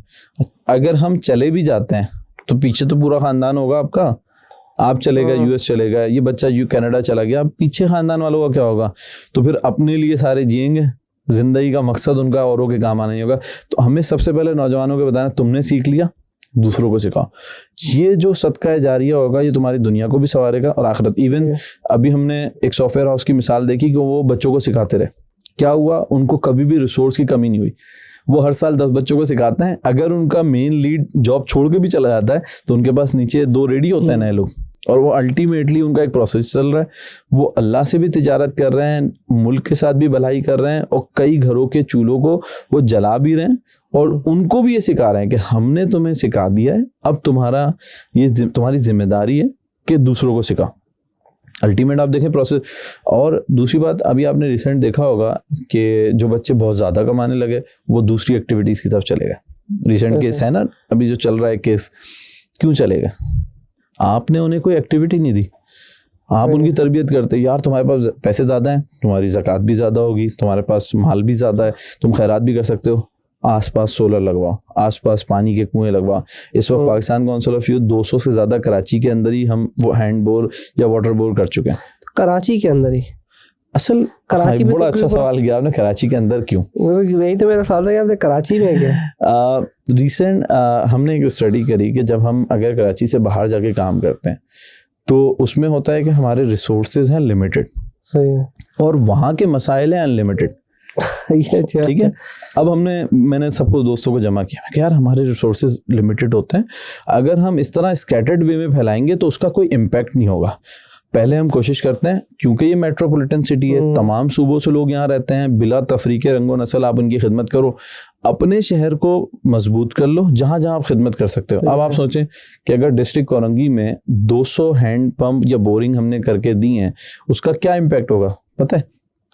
अगर हम चले भी जाते हैं तो पीछे तो पूरा खानदान होगा आपका। आप चले गए यूएस चले गए, ये बच्चा कनाडा चला गया, अब पीछे खानदान वालों का क्या होगा? तो फिर अपने लिए सारे जिएंगे, जिंदगी का मकसद उनका औरों के काम आना नहीं होगा। तो हमें सबसे पहले नौजवानों को बताना, तुमने सीख लिया दूसरों को सिखाओ। ये जो सदका जारिया होगा ये तुम्हारी दुनिया को भी संवारेगा और आखिरत। इवन अभी हमने एक सॉफ्टवेयर हाउस की मिसाल देखी कि वो बच्चों को सिखाते रहे, क्या हुआ? उनको कभी भी रिसोर्स की कमी नहीं हुई। वो हर साल 10 बच्चों को सिखाते हैं। अगर उनका मेन लीड जॉब छोड़ के भी चला जाता है तो उनके पास नीचे 2 रेडी होते हैं नए लोग, और वो अल्टीमेटली उनका एक प्रोसेस चल रहा है। वो अल्लाह से भी तिजारत कर रहे हैं, मुल्क के साथ भी भलाई कर रहे हैं और कई घरों के चूल्हों को वो जला भी रहे हैं और उनको भी ये सिखा रहे हैं कि हमने तुम्हें सिखा दिया है, अब तुम्हारी जिम्मेदारी है कि दूसरों को सिखाओ। अल्टीमेट आप देखें प्रोसेस। और दूसरी बात, अभी आपने रिसेंट देखा होगा कि जो बच्चे बहुत ज़्यादा कमाने लगे वो दूसरी एक्टिविटीज़ की तरफ चले गए। रिसेंट केस है ना अभी जो चल रहा है केस, क्यों चले गए? आपने उन्हें कोई एक्टिविटी नहीं दी। आप उनकी तरबियत करते, यार तुम्हारे पास पैसे ज़्यादा हैं, तुम्हारी ज़कात भी ज़्यादा होगी, तुम्हारे पास माल भी ज़्यादा है, तुम खैरात भी कर सकते हो, आसपास सोलर लगवाओ, आसपास पानी के कुएं लगवाओ। इस वक्त पाकिस्तान काउंसिल ऑफ यूथ 200 से ज़्यादा कराची के अंदर ही हम वो हैंड बोर या वाटर बोर कर चुके हैं। कराची के अंदर ही? असल कराची में बड़ा अच्छा सवाल किया आपने, कराची के अंदर क्यों? यही तो मेरा सवाल था कि आपने कराची में क्या? रिसेंट हमने एक स्टडी करी कि जब हम अगर कराची से बाहर जाके काम करते हैं तो उसमें होता है कि हमारे रिसोर्सेज हैं लिमिटेड, सही है, और वहाँ के मसाइल हैं अनलिमिटेड। ठीक है। अब मैंने सबको दोस्तों को जमा किया कि यार हमारे रिसोर्सेज लिमिटेड होते हैं, अगर हम इस तरह स्कैटर्ड वे में फैलाएंगे तो उसका कोई इम्पैक्ट नहीं होगा। पहले हम कोशिश करते हैं, क्योंकि ये मेट्रोपॉलिटन सिटी है, तमाम सूबों से लोग यहाँ रहते हैं, बिला तफरीके रंगो नस्ल आप उनकी खिदमत करो, अपने शहर को मजबूत कर लो जहाँ जहाँ आप खिदमत कर सकते हो। अब आप सोचें कि अगर डिस्ट्रिक्ट कोरंगी में 200 हैंड पंप या बोरिंग हमने करके दी हैं, उसका क्या इम्पैक्ट होगा पता है?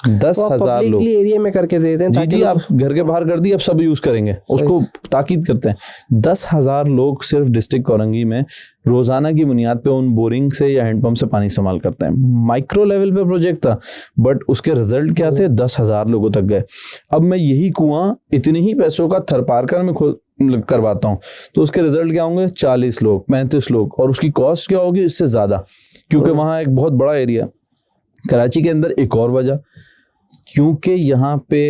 10,000 लोग एरिया में करके देते हैं। जी, आप घर के बाहर कर दी, अब सब यूज करेंगे उसको, ताकीद करते हैं। 10,000 लोग सिर्फ डिस्ट्रिक्ट कोरंगी में रोजाना की बुनियाद पे उन बोरिंग से या हैंडपंप से पानी इस्तेमाल करते हैं। माइक्रो लेवल पे प्रोजेक्ट था, बट उसके रिजल्ट क्या थे, 10,000 लोगों तक गए। अब मैं यही कुआं इतने ही पैसों का थरपारकर में करवाता हूँ, तो उसके रिजल्ट क्या होंगे, 40 लोग, 35 लोग, और उसकी कॉस्ट क्या होगी इससे ज्यादा, क्योंकि वहाँ एक बहुत बड़ा एरिया। कराची के अंदर एक और वजह, क्योंकि यहाँ पे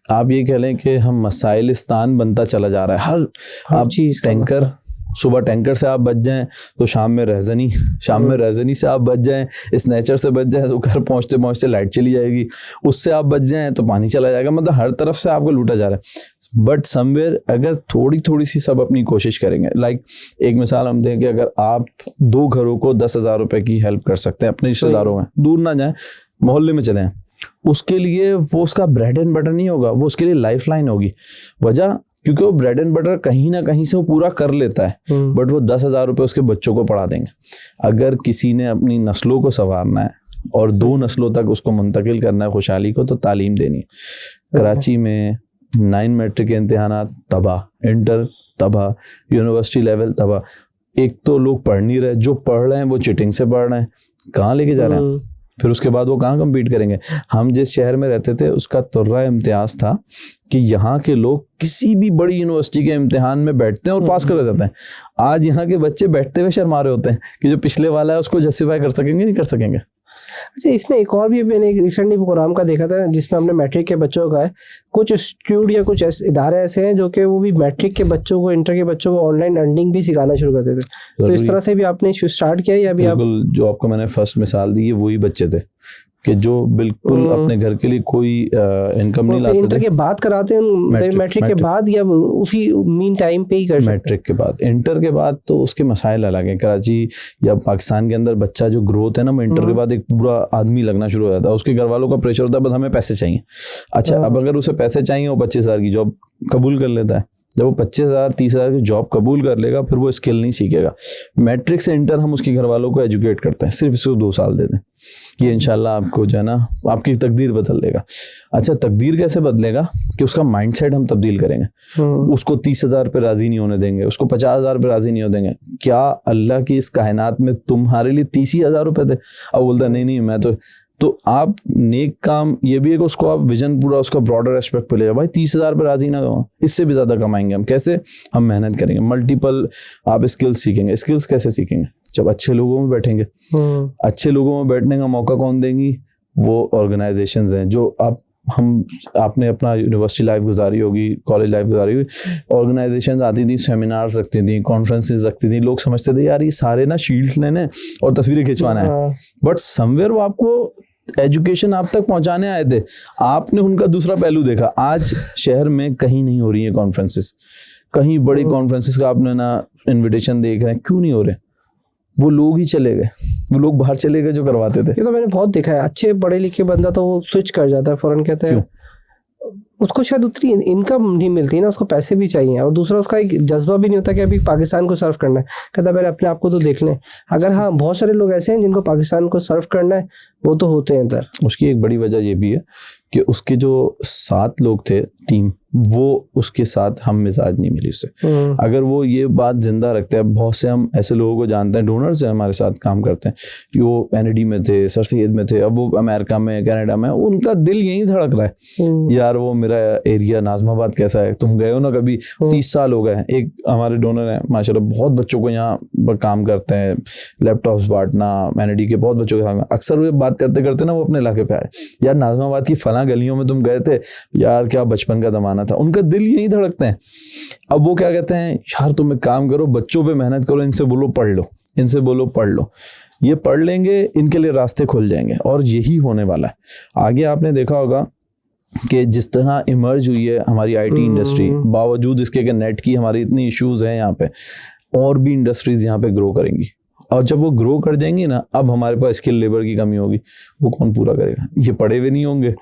आप ये कह लें कि हम मसाइलिस्तान बनता चला जा रहा है। हर आप टैंकर, सुबह टैंकर से आप बच जाएं तो शाम में रहजनी, शाम में रहजनी से आप बच जाएं, स्नैचर से बच जाएं तो घर पहुंचते पहुंचते लाइट चली जाएगी, उससे आप बच जाएं तो पानी चला जाएगा। मतलब हर तरफ से आपको लूटा जा रहा है। बट समवेयर अगर थोड़ी थोड़ी सी सब अपनी कोशिश करेंगे, लाइक एक मिसाल हम दें कि अगर आप 2 घरों को 10,000 रुपए की हेल्प कर सकते हैं, अपने रिश्तेदारों में, दूर ना जाएं, मोहल्ले में चलें, उसके लिए वो उसका ब्रेड एंड बटर नहीं होगा, वो उसके लिए लाइफ लाइन होगी। वजह क्योंकि वो ब्रेड एंड बटर कहीं ना कहीं से वो पूरा कर लेता है, बट वो 10,000 रुपए उसके बच्चों को पढ़ा देंगे। अगर किसी ने अपनी नस्लों को संवारना है और 2 नस्लों तक उसको मुंतकिल करना है खुशहाली को, तो तालीम देनी है। कराची में 9 मैट्रिक के इम्तिहानात तबाह, इंटर तबाह, यूनिवर्सिटी लेवल तबाह। एक तो लोग पढ़ नहीं रहे, जो पढ़ रहे हैं वो चिटिंग से पढ़ रहे हैं, कहाँ लेके जा रहे हैं, फिर उसके बाद वो कहाँ कम्पीट करेंगे। हम जिस शहर में रहते थे उसका तुर्रा इम्तियाज था कि यहाँ के लोग किसी भी बड़ी यूनिवर्सिटी के इम्तिहान में बैठते हैं और पास कर जाते हैं। आज यहाँ के बच्चे बैठते हुए शर्मा रहे होते हैं कि जो पिछले वाला है उसको जस्टिफाई कर सकेंगे, नहीं कर सकेंगे। अच्छा, इसमें एक और भी मैंने एक रिसेंटली प्रोग्राम का देखा था जिसमें हमने मैट्रिक के बच्चों का है, कुछ इंस्टीट्यूट या कुछ इदारे ऐसे हैं जो कि वो भी मैट्रिक के बच्चों को, इंटर के बच्चों को ऑनलाइन अर्निंग भी सिखाना शुरू कर देते थे। तो इस तरह से भी आपने स्टार्ट किया या अभी आप? जो आपको मैंने फर्स्ट मिसाल दी है वही बच्चे थे कि जो बिल्कुल अपने घर के लिए कोई इनकम नहीं लाते थे। इंटर के बाद कराते हैं, मैट्रिक के बाद या उसी मीन टाइम पे ही कर सकते? मैट्रिक के बाद, इंटर के बाद तो उसके मसाइल अलग हैं। कराची या पाकिस्तान के अंदर बच्चा जो ग्रोथ है ना, वो इंटर के बाद एक पूरा आदमी लगना शुरू हो जाता है। उसके घर वालों का प्रेशर होता है, बस हमें पैसे चाहिए। अच्छा, अब अगर उसे पैसे चाहिए, वो 25,000 की जॉब कबूल कर लेता है। जब वो 25,000 30,000 की जॉब कबूल कर लेगा, फिर वो स्किल नहीं सीखेगा। मैट्रिक से इंटर हम उसके घर वालों को एजुकेट करते हैं, सिर्फ इसको 2 साल दे दें, ये इंशाल्लाह आपको जो है ना आपकी तकदीर बदल देगा। अच्छा, तकदीर कैसे बदलेगा कि उसका माइंडसेट हम तब्दील करेंगे। उसको 30,000 पे राजी नहीं होने देंगे, उसको 50,000 पे राजी नहीं होने देंगे। क्या अल्लाह की इस कायनात में तुम्हारे लिए 30,000 रुपए थे? अब बोलता नहीं मैं तो आप नेक काम ये भी है कि उसको आप विजन पूरा उसका ब्रॉडर एस्पेक्ट पे ले जाओ। भाई 30,000 पे राजी ना हो, इससे भी ज्यादा कमाएंगे हम। कैसे? हम मेहनत करेंगे, मल्टीपल आप स्किल्स सीखेंगे। स्किल्स कैसे सीखेंगे? जब अच्छे लोगों में बैठेंगे। अच्छे लोगों में बैठने का मौका कौन देंगी? वो ऑर्गेनाइजेशंस हैं जो आपने अपना यूनिवर्सिटी लाइफ गुजारी होगी, कॉलेज लाइफ गुजारी होगी, ऑर्गेनाइजेशंस आती थी, सेमिनार्स रखती थी, कॉन्फ्रेंसेस रखती थी। लोग समझते थे यार ये सारे ना शील्ड्स लेने और तस्वीरें खिंचवाना है, बट समवेयर वो आपको एजुकेशन आप तक पहुंचाने आए थे। आपने उनका दूसरा पहलू देखा। आज शहर में कहीं नहीं हो रही है कॉन्फ्रेंसेस, कहीं बड़ी कॉन्फ्रेंसेस का आपने ना इन्विटेशन देख रहे हैं। क्यों नहीं हो रहे? वो लोग ही चले गए, वो लोग बाहर चले गए जो करवाते थे। ये तो मैंने बहुत देखा है, अच्छे पढ़े लिखे बंदा तो वो स्विच कर जाता है फौरन। कहते हैं उसको शायद उतनी इनकम नहीं मिलती ना, उसको पैसे भी चाहिए, और दूसरा उसका एक जज्बा भी नहीं होता कि अभी पाकिस्तान को सर्व करना है। कहता है पहले अपने आप को तो देख लें। अगर हाँ, बहुत सारे लोग ऐसे हैं जिनको पाकिस्तान को सर्व करना है, वो तो होते हैं इधर। उसकी एक बड़ी वजह ये भी है कि उसके जो 7 लोग थे टीम, वो उसके साथ हम मिजाज नहीं मिली उससे। अगर वो ये बात जिंदा रखते हैं, बहुत से हम ऐसे लोगों को जानते हैं, डोनर्स हैं हमारे साथ काम करते हैं, वो एनडी में थे, सर सैयद में थे, अब वो अमेरिका में, कनाडा में, उनका दिल यहीं धड़क रहा है यार वो मेरा एरिया नाज़माबाद कैसा है, तुम गए हो ना कभी? 30 साल हो गए। एक हमारे डोनर हैं माशाल्लाह, बहुत बच्चों को यहाँ काम करते हैं, लैपटॉप्स बांटना, एनडी के बहुत बच्चों के साथ। अक्सर वो बात करते करते ना वो अपने इलाके पे आए, यार नाज़माबाद की फलां गलियों में तुम गए थे यार, क्या बचपन का जमाना था। उनका दिल यहीं धड़कते हैं। अब वो क्या कहते हैं, यार तुम एक काम करो, बच्चों पे मेहनत करो, इनसे बोलो पढ़ लो, इनसे बोलो पढ़ लो। ये पढ़ लेंगे, इनके लिए रास्ते खुल जाएंगे, और यही होने वाला है आगे। आपने देखा होगा कि जिस तरह इमर्ज हुई है हमारी आईटी इंडस्ट्री, बावजूद इसके कि नेट की हमारी इतनी इश्यूज हैं यहाँ पे, और भी इंडस्ट्रीज यहाँ पे ग्रो करेंगी। और जब वो ग्रो कर जाएंगी ना, अब हमारे पास स्किल लेबर की कमी होगी, वो कौन पूरा करेगा? ये पढ़े हुए नहीं होंगे,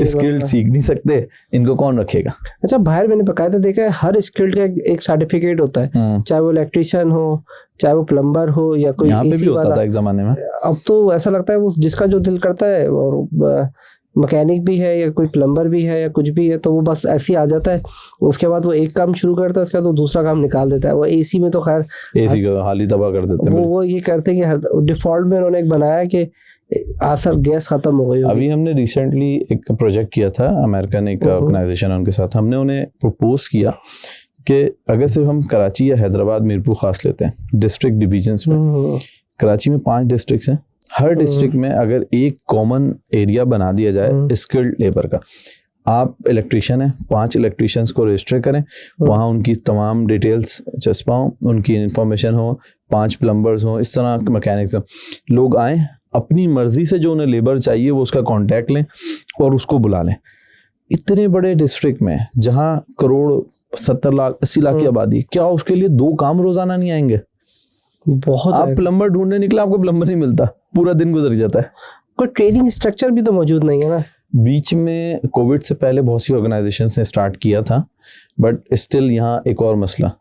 स्किल सीख नहीं सकते, इनको कौन रखेगा? अच्छा, बाहर मैंने बकायदा देखा है हर स्किल का एक सर्टिफिकेट होता है, चाहे वो इलेक्ट्रिशियन हो, चाहे वो प्लम्बर हो, या कोई यहाँ पे भी होता था एक जमाने में। अब तो ऐसा लगता है वो जिसका जो दिल करता है, और मैकेनिक भी है या कोई प्लम्बर भी है या कुछ भी है, तो वो बस ऐसे ही आ जाता है, उसके बाद वो एक काम शुरू करता है, उसके बाद वो दूसरा काम निकाल देता है। वो एसी में तो खैर एसी का हाल ही तबाह कर देते हैं। वो ये करते हैं कि डिफॉल्ट में उन्होंने एक बनाया कि सर गैस खत्म हो गई। अभी हमने रिसेंटली एक प्रोजेक्ट किया था, अमेरिकन एक ऑर्गेनाइजेशन है उनके साथ, हमने उन्हें प्रपोज किया कि अगर सिर्फ हम कराची या हैदराबाद मीरपुर खास लेते हैं डिस्ट्रिक्ट डिविजन्स में, कराची में 5 डिस्ट्रिक्ट्स हैं, हर डिस्ट्रिक्ट में अगर एक कॉमन एरिया बना दिया जाए स्किल्ड लेबर का, आप इलेक्ट्रिशियन हैं, 5 इलेक्ट्रिशियंस को रजिस्टर करें, वहाँ उनकी तमाम डिटेल्स चस्पाओं, उनकी इंफॉर्मेशन हो, 5 प्लम्बर्स हों, इस तरह मैकेनिक्स, लोग आएँ अपनी मर्जी से जो उन्हें लेबर चाहिए वो उसका कांटेक्ट लें और उसको बुला लें। इतने बड़े डिस्ट्रिक्ट में जहाँ करोड़ 70 लाख 80 लाख की आबादी, क्या उसके लिए 2 काम रोजाना नहीं आएंगे? बहुत आप प्लम्बर ढूंढने निकले, आपको प्लम्बर नहीं मिलता, पूरा दिन गुजर जाता है। कोई ट्रेनिंग स्ट्रक्चर भी तो मौजूद नहीं है ना। बीच में कोविड से पहले बहुत सी ऑर्गेनाइजेशंस ने स्टार्ट किया था, बट स्टिल यहाँ एक और मसला,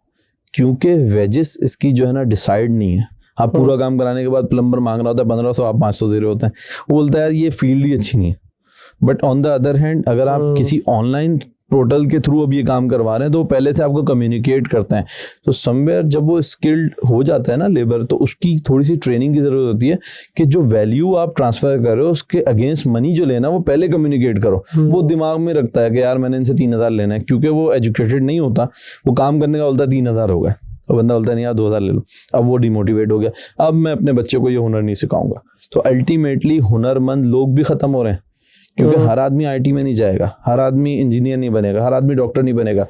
क्योंकि वेजेस इसकी जो है ना डिसाइड नहीं है। आप पूरा काम कराने के बाद प्लम्बर मांग रहा होता है 1500, आप 500 दे रहे होते हैं, वो बोलता है यार ये फील्ड ही अच्छी नहीं है। But on the other hand अगर आप किसी ऑनलाइन पोर्टल के थ्रू अब ये काम करवा रहे हैं तो पहले से आपको कम्युनिकेट करते हैं, तो समवेयर जब वो स्किल्ड हो जाता है ना लेबर, तो उसकी थोड़ी सी ट्रेनिंग की जरूरत होती है कि जो वैल्यू आप ट्रांसफर कर रहे हो उसके अगेंस्ट मनी जो लेना वो पहले कम्युनिकेट करो। वो दिमाग में रखता है कि यार मैंने इनसे 3000 लेना है, क्योंकि वो एजुकेटेड नहीं होता, वो काम करने का बोलता है 3000 हो गया, और बंदा बोलता नहीं यार 2000 ले लो। अब वो डिमोटिवेट हो गया, अब मैं अपने बच्चे को ये हुनर नहीं सिखाऊंगा। तो अल्टीमेटली हुनरमंद लोग भी खत्म हो रहे हैं, क्योंकि हर आदमी आईटी में नहीं जाएगा, हर आदमी इंजीनियर नहीं बनेगा, हर आदमी डॉक्टर नहीं बनेगा।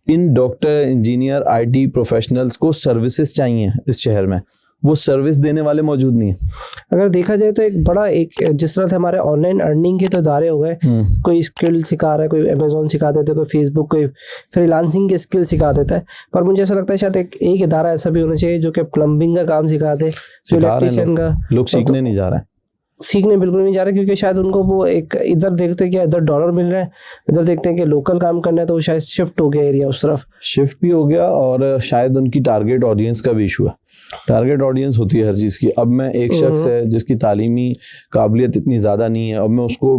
In doctor, engineer, IT professionals को सर्विसेज चाहिए इस शहर में, वो सर्विस देने वाले मौजूद नहीं है। अगर देखा जाए तो एक बड़ा जिस तरह से हमारे ऑनलाइन अर्निंग के तो इदारे हो गए, कोई स्किल सिखा रहा है, कोई अमेजोन सिखा देता है, कोई फेसबुक, कोई फ्रीलांसिंग के स्किल सिखा देता है, पर मुझे ऐसा लगता है शायद एक इदारा ऐसा भी होना चाहिए जो कि प्लम्बिंग का काम सिखा दे, इलेक्ट्रिशियन का। लोग सीखने नहीं जा रहे हैं, सीखने बिल्कुल नहीं जा रहे, क्योंकि शायद उनको वो एक इधर देखते हैं कि इधर डॉलर मिल रहा है, इधर देखते हैं कि लोकल काम करना है, तो वो शायद शिफ्ट हो गया एरिया उस तरफ, शिफ्ट भी हो गया, और शायद उनकी टारगेट ऑडियंस का भी इशू है। टारगेट ऑडियंस होती है हर चीज़ की। अब मैं एक शख्स है जिसकी तालीमी काबिलियत इतनी ज़्यादा नहीं है, अब मैं उसको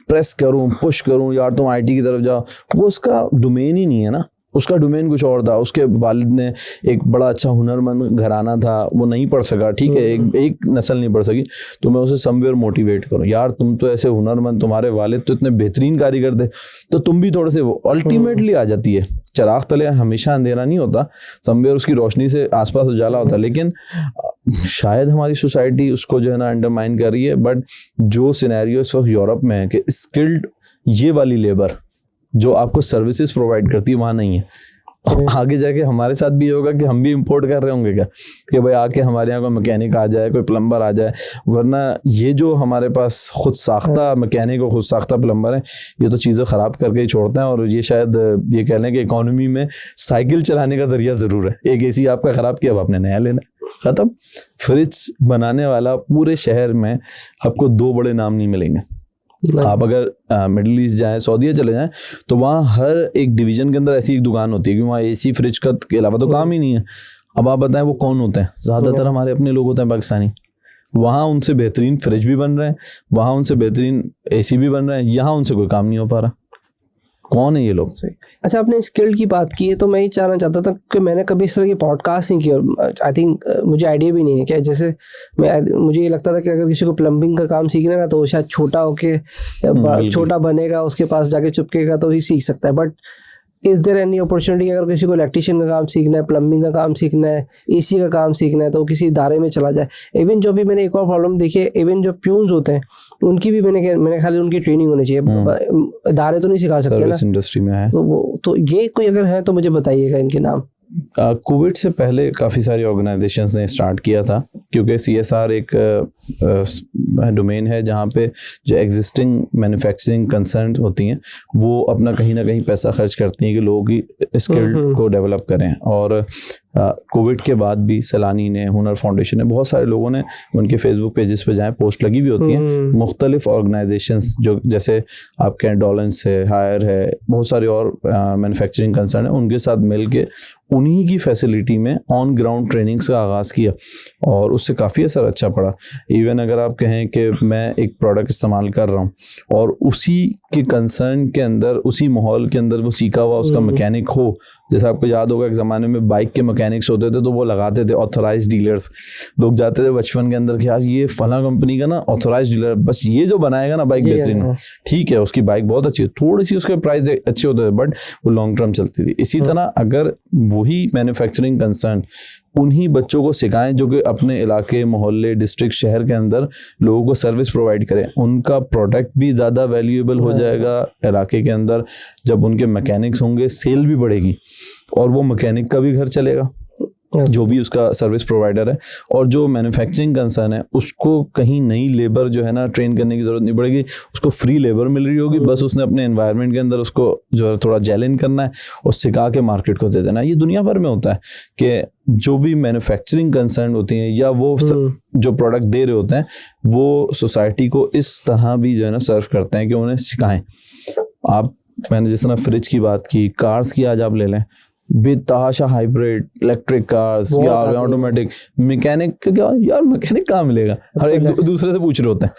प्रेस करूँ, पुश करूँ यार तुम आईटी की तरफ जाओ, वो उसका डोमेन ही नहीं है ना, उसका डोमेन कुछ और था। उसके वालिद ने एक बड़ा अच्छा हुनरमंद घराना था, वो नहीं पढ़ सका, ठीक है, एक नस्ल नहीं पढ़ सकी, तो मैं उसे समवेयर मोटिवेट करूं, यार तुम तो ऐसे हुनरमंद, तुम्हारे वालिद तो इतने बेहतरीन कारीगर थे, तो तुम भी थोड़े से वो अल्टीमेटली आ जाती है। चिराग तले हमेशा अंधेरा नहीं होता, समवेयर उसकी रोशनी से आसपास उजाला होता है, लेकिन शायद हमारी सोसाइटी उसको जो है ना अंडरमाइन कर रही है। बट जो सिनेरियो इस वक्त यूरोप में है कि स्किल्ड ये वाली लेबर जो आपको सर्विसेज प्रोवाइड करती है वहाँ नहीं है। आगे जाके हमारे साथ भी होगा कि हम भी इंपोर्ट कर रहे होंगे क्या, कि भाई आके हमारे यहाँ कोई मैकेनिक आ जाए, कोई प्लम्बर आ जाए, वरना ये जो हमारे पास खुद साख्ता मैकेनिक और खुद साख्ता प्लम्बर है, ये तो चीज़ें ख़राब करके ही छोड़ते हैं। और ये शायद ये कह लें कि इकोनॉमी में साइकिल चलाने का जरिया ज़रूर है। एक एसी आपका ख़राब किया, अब आपने नया लेना, ख़त्म। फ्रिज बनाने वाला पूरे शहर में आपको 2 बड़े नाम नहीं मिलेंगे। आप अगर मिडिल ईस्ट जाएं, सऊदीया चले जाएं, तो वहाँ हर एक डिवीजन के अंदर ऐसी एक दुकान होती है कि वहाँ एसी फ्रिज का के अलावा तो काम ही नहीं है। अब आप बताएं वो कौन होते हैं? ज़्यादातर हमारे अपने लोग होते हैं पाकिस्तानी। वहाँ उनसे बेहतरीन फ्रिज भी बन रहे हैं, वहाँ उनसे बेहतरीन एसी भी बन रहे हैं, यहाँ उनसे कोई काम नहीं हो पा रहा। कौन है ये लोग? अच्छा, आपने स्किल्ड की बात की है, तो मैं ये जानना चाहता था कि मैंने कभी इस तरह की पॉडकास्ट नहीं की, और आई थिंक मुझे आइडिया भी नहीं है। क्या जैसे मुझे ये लगता था कि अगर किसी को प्लम्बिंग का काम सीखना है ना, तो वो शायद छोटा होके छोटा बनेगा, उसके पास जाके चुपकेगा तो ही सीख सकता है। But is there any opportunity अगर किसी को इलेक्ट्रिशियन का काम सीखना है, प्लम्बिंग का काम सीखना है, एसी का काम सीखना है, तो किसी इदारे में चला जाए? इवन जो भी मैंने एक और प्रॉब्लम देखी है, इवन जो प्यून्स होते हैं उनकी भी मैंने खाली उनकी ट्रेनिंग होनी चाहिए, इदारे तो नहीं सिखा सकते ना, इंडस्ट्री में है। तो ये कोई अगर है तो मुझे बताइएगा इनके नाम। कोविड से पहले काफ़ी सारी ऑर्गेनाइजेशंस ने स्टार्ट किया था, क्योंकि CSR एक डोमेन है जहाँ पे जो एग्जिस्टिंग मैन्युफैक्चरिंग कंसर्न होती हैं वो अपना कहीं ना कहीं पैसा खर्च करती हैं कि लोगों की स्किल को डेवलप करें। और कोविड के बाद भी सैलानी ने, हुनर फाउंडेशन ने, बहुत सारे लोगों ने, उनके फेसबुक पेजेस पे जाएं, पोस्ट लगी भी होती हैं, मुख्तलिफ ऑर्गेनाइजेशंस जो जैसे आपके डॉलेंस है, हायर है, बहुत सारे और मैन्युफैक्चरिंग कंसर्न है, उनके साथ मिल के उन्हीं की फैसिलिटी में ऑन ग्राउंड ट्रेनिंग्स का आगाज़ किया और उससे काफ़ी असर अच्छा पड़ा। इवन अगर आप कहें कि मैं एक प्रोडक्ट इस्तेमाल कर रहा हूँ और उसी के कंसर्न के अंदर, उसी माहौल के अंदर वो सीखा हुआ उसका मैकेनिक हो, जैसे आपको याद होगा एक ज़माने में बाइक के मैकेनिक्स होते थे तो वो लगाते थे ऑथराइज डीलर्स, लोग जाते थे बचपन के अंदर कि यार ये फला कंपनी का ना ऑथराइज डीलर, बस ये जो बनाएगा ना बाइक बेहतरीन, ठीक है उसकी बाइक बहुत अच्छी है, थोड़ी सी उसके प्राइस अच्छे होते थे बट वो लॉन्ग टर्म चलती थी। इसी तरह अगर वही मैन्युफैक्चरिंग कंसर्न उन्हीं बच्चों को सिखाएं जो कि अपने इलाके, मोहल्ले, डिस्ट्रिक्ट, शहर के अंदर लोगों को सर्विस प्रोवाइड करें, उनका प्रोडक्ट भी ज़्यादा वैल्यूएबल हो जाएगा इलाके के अंदर। जब उनके मैकेनिक्स होंगे सेल भी बढ़ेगी और वो मैकेनिक का भी घर चलेगा जो भी उसका सर्विस प्रोवाइडर है, और जो मैन्युफैक्चरिंग कंसर्न है उसको कहीं नई लेबर जो है ना ट्रेन करने की ज़रूरत नहीं पड़ेगी, उसको फ्री लेबर मिल रही होगी, बस उसने अपने एनवायरनमेंट के अंदर उसको जो है थोड़ा जेल इन करना है और सिखा के मार्केट को दे देना है। ये दुनिया भर में होता है कि जो भी मैन्युफैक्चरिंग कंसर्न होती हैं या वो जो प्रोडक्ट दे रहे होते हैं वो सोसाइटी को इस तरह भी जो है ना सर्व करते हैं कि उन्हें सिखाएं। आप, मैंने जिस तरह फ्रिज की बात की, कार्स की आज आप ले लें, बेतहाशा हाइब्रिड इलेक्ट्रिक कार्स या ऑटोमेटिक, मैकेनिक क्या यार, मैकेनिक कहाँ मिलेगा, हर एक दूसरे से पूछ रहे होते हैं।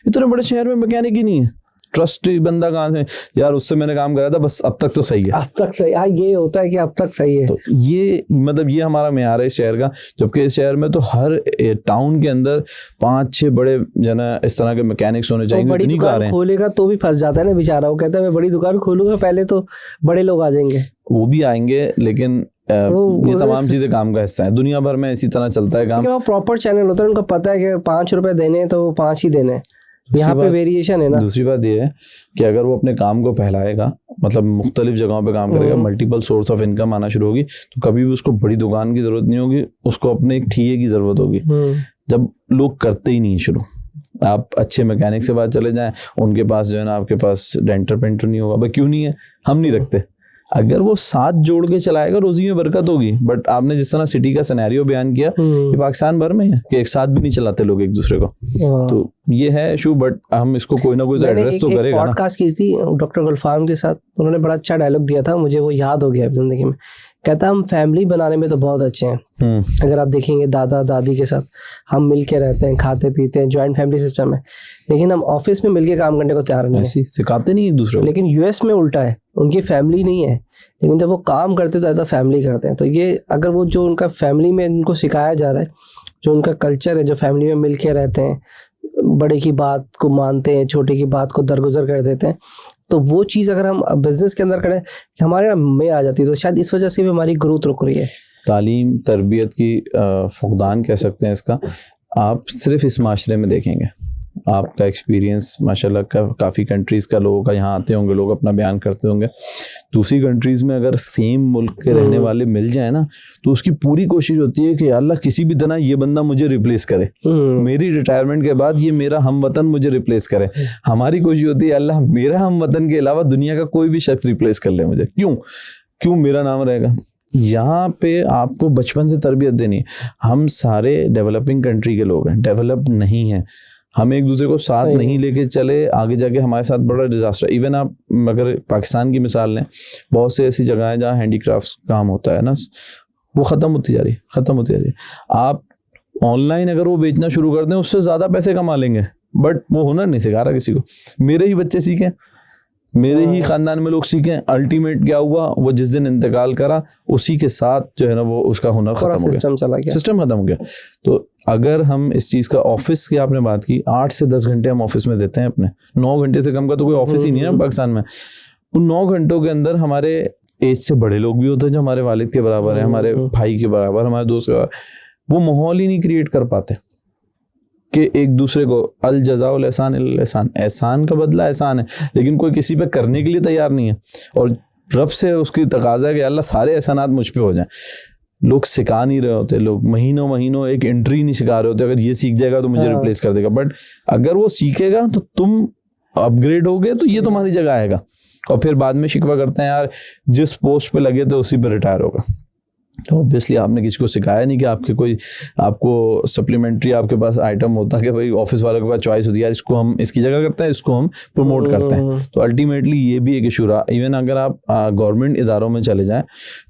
इतने बड़े शहर में मैकेनिक ही नहीं है, ट्रस्टी बंदा कहाँ से यार, उससे मैंने काम करा था, बस अब तक तो सही है, अब तक सही। हाँ, ये होता है कि अब तक सही है। तो ये मतलब ये हमारा मेयार है इस शहर का, जबकि इस शहर में तो हर टाउन के अंदर 5-6 बड़े जो ना इस तरह के मैकेनिक्स होने चाहिए। तो बड़ी दुकान खोलेगा तो भी फंस जाता है ना बेचारा, वो कहता है मैं बड़ी दुकान खोलूंगा पहले तो बड़े लोग आ जाएंगे, वो भी आएंगे, लेकिन ये तमाम चीजें काम का हिस्सा है, दुनिया भर में इसी तरह चलता है काम। वो प्रॉपर चैनल होता है, उनको पता है कि 5 रुपए देने हैं तो वो 5 ही देने हैं, यहाँ पे वेरिएशन है ना। दूसरी बात ये है कि अगर वो अपने काम को फैलाएगा, मतलब मुख्तलिफ जगहों पे काम करेगा, मल्टीपल सोर्स ऑफ इनकम आना शुरू होगी, तो कभी भी उसको बड़ी दुकान की जरूरत नहीं होगी, उसको अपने एक ठिये की जरूरत होगी। जब लोग करते ही नहीं शुरू, आप अच्छे मैकेनिक से बात चले जाएं, उनके पास जो है ना, आपके पास डेंटर पेंटर नहीं होगा, भाई क्यों नहीं है, हम नहीं रखते। अगर वो साथ जोड़ के चलाएगा रोजी में बरकत होगी। बट आपने जिस तरह सिटी का सिनेरियो बयान किया, ये पाकिस्तान भर में है कि एक साथ भी नहीं चलाते लोग एक दूसरे को, तो ये है इशू। बट हम इसको कोई ना कोई एड्रेस तो करेगा ना। पॉडकास्ट की थी डॉक्टर गुलफाम के साथ, उन्होंने बड़ा अच्छा डायलॉग दिया था, मुझे वो याद हो गया जिंदगी में। कहता हम फैमिली बनाने में तो बहुत अच्छे हैं, अगर आप देखेंगे दादा दादी के साथ हम मिल के रहते हैं, खाते पीते हैं, ज्वाइंट फैमिली सिस्टम है, लेकिन हम ऑफिस में मिलके काम करने को तैयार नहीं है, सिखाते नहीं एक दूसरे को। लेकिन यूएस में उल्टा है, उनकी फैमिली नहीं है, लेकिन जब वो काम करते तो ऐसा फैमिली करते हैं। तो ये अगर वो जो उनका फैमिली में उनको सिखाया जा रहा है, जो उनका कल्चर है, जो फैमिली में मिल के रहते हैं, बड़े की बात को मानते हैं, छोटे की बात को दरगुजर कर देते हैं, तो वो चीज़ अगर हम बिजनेस के अंदर करें हमारे में आ जाती है, तो शायद इस वजह से भी हमारी ग्रोथ रुक रही है। तालीम तरबियत की फुकदान कह सकते हैं इसका। आप सिर्फ इस माशरे में देखेंगे, आपका एक्सपीरियंस माशाल्लाह काफ़ी कंट्रीज़ का लोगों का यहाँ आते होंगे, लोग अपना बयान करते होंगे। दूसरी कंट्रीज़ में अगर सेम मुल्क के रहने वाले मिल जाए ना, तो उसकी पूरी कोशिश होती है कि अल्लाह किसी भी तरह ये बंदा मुझे रिप्लेस करे, मेरी रिटायरमेंट के बाद ये मेरा हम वतन मुझे रिप्लेस करे। हमारी कोशिश होती है अल्लाह मेरा हम वतन के अलावा दुनिया का कोई भी शख्स रिप्लेस कर ले मुझे, क्यों मेरा नाम रहेगा। यहाँ पे आपको बचपन से तरबियत देनी है। हम सारे डेवलपिंग कंट्री के लोग हैं, डेवलप नहीं हैं, हम एक दूसरे को साथ नहीं लेके चले, आगे जाके हमारे साथ बड़ा डिजास्टर। इवन आप अगर पाकिस्तान की मिसाल लें, बहुत से ऐसी जगह हैं जहाँ हैंडीक्राफ्ट काम होता है ना, वो ख़त्म होती जा रही। आप ऑनलाइन अगर वो बेचना शुरू कर दें, उससे ज़्यादा पैसे कमा लेंगे, बट वो हुनर नहीं सिखा रहा किसी को। मेरे ही बच्चे सीखें, मेरे ही खानदान में लोग सीखें, अल्टीमेट क्या हुआ, वो जिस दिन इंतकाल करा उसी के साथ जो है ना वो उसका हुनर खत्म हो गया, सिस्टम खत्म हो गया। तो अगर हम इस चीज़ का, ऑफिस की आपने बात की, 8 से 10 घंटे हम ऑफिस में देते हैं अपने, 9 घंटे से कम का तो कोई ऑफिस ही नहीं है ना पाकिस्तान में। उन 9 घंटों के अंदर हमारे एज से बड़े लोग भी होते हैं जो हमारे वालिद के बराबर है, हमारे भाई के बराबर, हमारे दोस्त के बराबर, वो माहौल ही नहीं क्रिएट कर पाते कि एक दूसरे को अल जज़ाउल एहसान इल्ल एहसान, एहसान का बदला एहसान है, लेकिन कोई किसी पे करने के लिए तैयार नहीं है। और रब से उसकी तकाजा है कि अल्लाह सारे एहसानात मुझ पे हो जाएं। लोग सिखा नहीं रहे होते, लोग महीनों एक एंट्री नहीं सिखा रहे होते, अगर ये सीख जाएगा तो मुझे रिप्लेस कर देगा। बट अगर वो सीखेगा तो तुम अपग्रेड हो गए तो ये तुम्हारी जगह आएगा। और फिर बाद में शिकवा करते हैं यार जिस पोस्ट पे लगे थे उसी पे रिटायर होगा। तो ऑब्वियसली आपने किसी को सिखाया नहीं कि आपको सप्लीमेंट्री आपके पास आइटम होता है कि भाई ऑफिस वालों के पास चॉइस होती है, यार इसको हम इसकी जगह करते हैं, इसको हम प्रमोट करते हैं। तो अल्टीमेटली ये भी एक इशू रहा। इवन अगर आप गवर्नमेंट इदारों में चले जाएं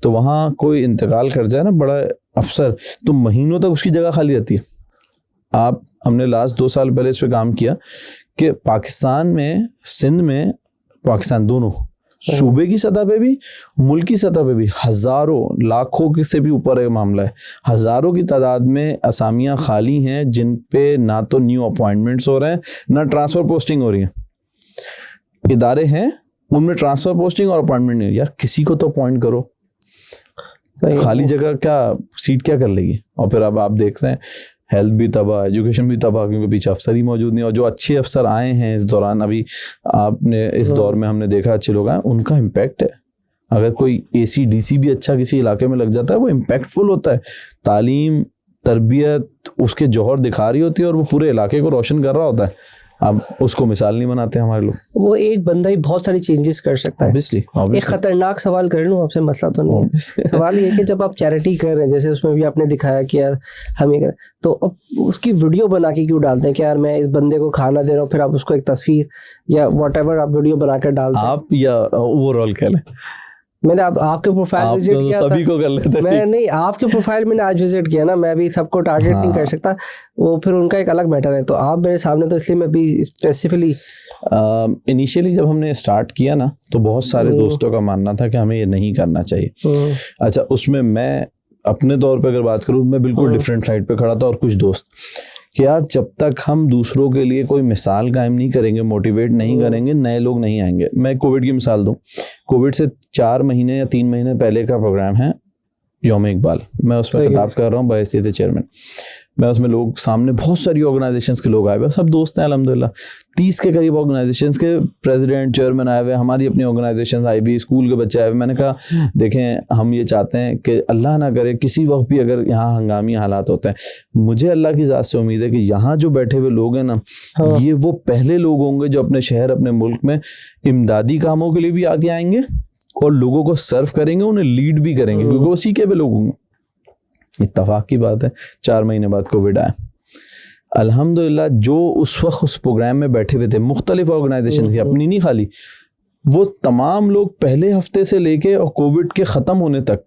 तो वहाँ कोई इंतकाल कर जाए ना बड़ा अफसर, तो महीनों तक उसकी जगह खाली रहती है। हमने लास्ट 2 साल पहले इस पर काम किया कि पाकिस्तान में, सिंध में, पाकिस्तान दोनों सूबे की सतह पे भी, मुल्क की सतह पे भी हज़ारों, लाखों के से भी ऊपर एक मामला है। हज़ारों की तादाद में असामियाँ खाली हैं जिन पे ना तो न्यू अपॉइंटमेंट्स हो रहे हैं ना ट्रांसफ़र पोस्टिंग हो रही है। इदारे हैं उनमें ट्रांसफ़र पोस्टिंग और अपॉइंटमेंट नहीं। यार किसी को तो अपॉइंट करो, खाली जगह क्या सीट क्या कर लेगी। और फिर अब आप देख रहे हैं हेल्थ भी तबाह, एजुकेशन भी तबाह, क्योंकि पीछे अफसर ही मौजूद नहीं। और जो अच्छे अफसर आए हैं इस दौरान, अभी आपने इस दौर में हमने देखा अच्छे लोग आए, उनका इम्पैक्ट है। अगर कोई AC DC भी अच्छा किसी इलाके में लग जाता है वो इम्पैक्टफुल होता है। तालीम, तरबियत उसके जौहर दिखा रही होती है और वो पूरे इलाके को रोशन कर रहा होता है। अब उसको मिसाल नहीं बनाते हमारे लोग। वो एक बंदा ही बहुत सारी चेंजेस कर सकता है। Obviously. एक खतरनाक सवाल कर लूँ आपसे, मसला तो नहीं है। सवाल ये है कि जब आप चैरिटी कर रहे हैं, जैसे उसमें भी आपने दिखाया कि यार हम ये कर, तो अब उसकी वीडियो बना के क्यों डालते हैं कि यार मैं इस बंदे को खाना दे रहा हूँ, फिर आप उसको एक तस्वीर या व्हाटएवर आप वीडियो बना कर डालते हैं। आप या ओवरऑल कह लें, मैंने आपके प्रोफाइल विजिट किया था, सभी को कर लेते हैं। मैं नहीं, आपके प्रोफाइल मैंने आज विजिट किया ना, मैं भी सबको टारगेट नहीं कर सकता, वो फिर उनका एक अलग मैटर है। तो आप मेरे सामने, तो इसलिए मैं भी स्पेसिफिकली इनिशियली जब हमने स्टार्ट किया ना तो बहुत सारे दोस्तों का मानना था कि हमें ये नहीं करना चाहिए। अच्छा, उसमें मैं अपने तौर पे अगर बात करूँ, मैं बिल्कुल डिफरेंट साइड पे खड़ा था और कुछ दोस्त कि यार जब तक हम दूसरों के लिए कोई मिसाल कायम नहीं करेंगे, मोटिवेट नहीं करेंगे, नए लोग नहीं आएंगे। मैं कोविड की मिसाल दूं, कोविड से 4 महीने या 3 महीने पहले का प्रोग्राम है यौम इकबाल, मैं उस पर खिताब कर रहा हूँ बहैसियत चेयरमैन। मैं उसमें लोग सामने, बहुत सारी ऑर्गेनाइजेशंस के लोग आए हुए, सब दोस्त हैं अल्हम्दुलिल्लाह। 30 के करीब ऑर्गेनाइजेशंस के प्रेसिडेंट, चेयरमैन आए हुए, हमारी अपनी ऑर्गेनाइजेशंस आई हुई, स्कूल के बच्चे आए हुए। मैंने कहा देखें, हम ये चाहते हैं कि अल्लाह ना करे किसी वक्त भी अगर यहाँ हंगामी हालात होते हैं, मुझे अल्लाह की ज़ात से उम्मीद है कि यहाँ जो बैठे हुए लोग हैं ना, ये वो पहले लोग होंगे जो अपने शहर, अपने मुल्क में इमदादी कामों के लिए भी आगे आएंगे और लोगों को सर्व करेंगे, उन्हें लीड भी करेंगे, क्योंकि वो सीखे हुए लोग होंगे। इत्तफाक की बात है 4 महीने बाद कोविड आया। अल्हम्दुलिल्लाह जो उस वक्त उस प्रोग्राम में बैठे हुए थे, मुख्तलिफ ऑर्गेनाइजेशन की, अपनी नहीं खाली, वो तमाम लोग पहले हफ्ते से लेके और कोविड के ख़त्म होने तक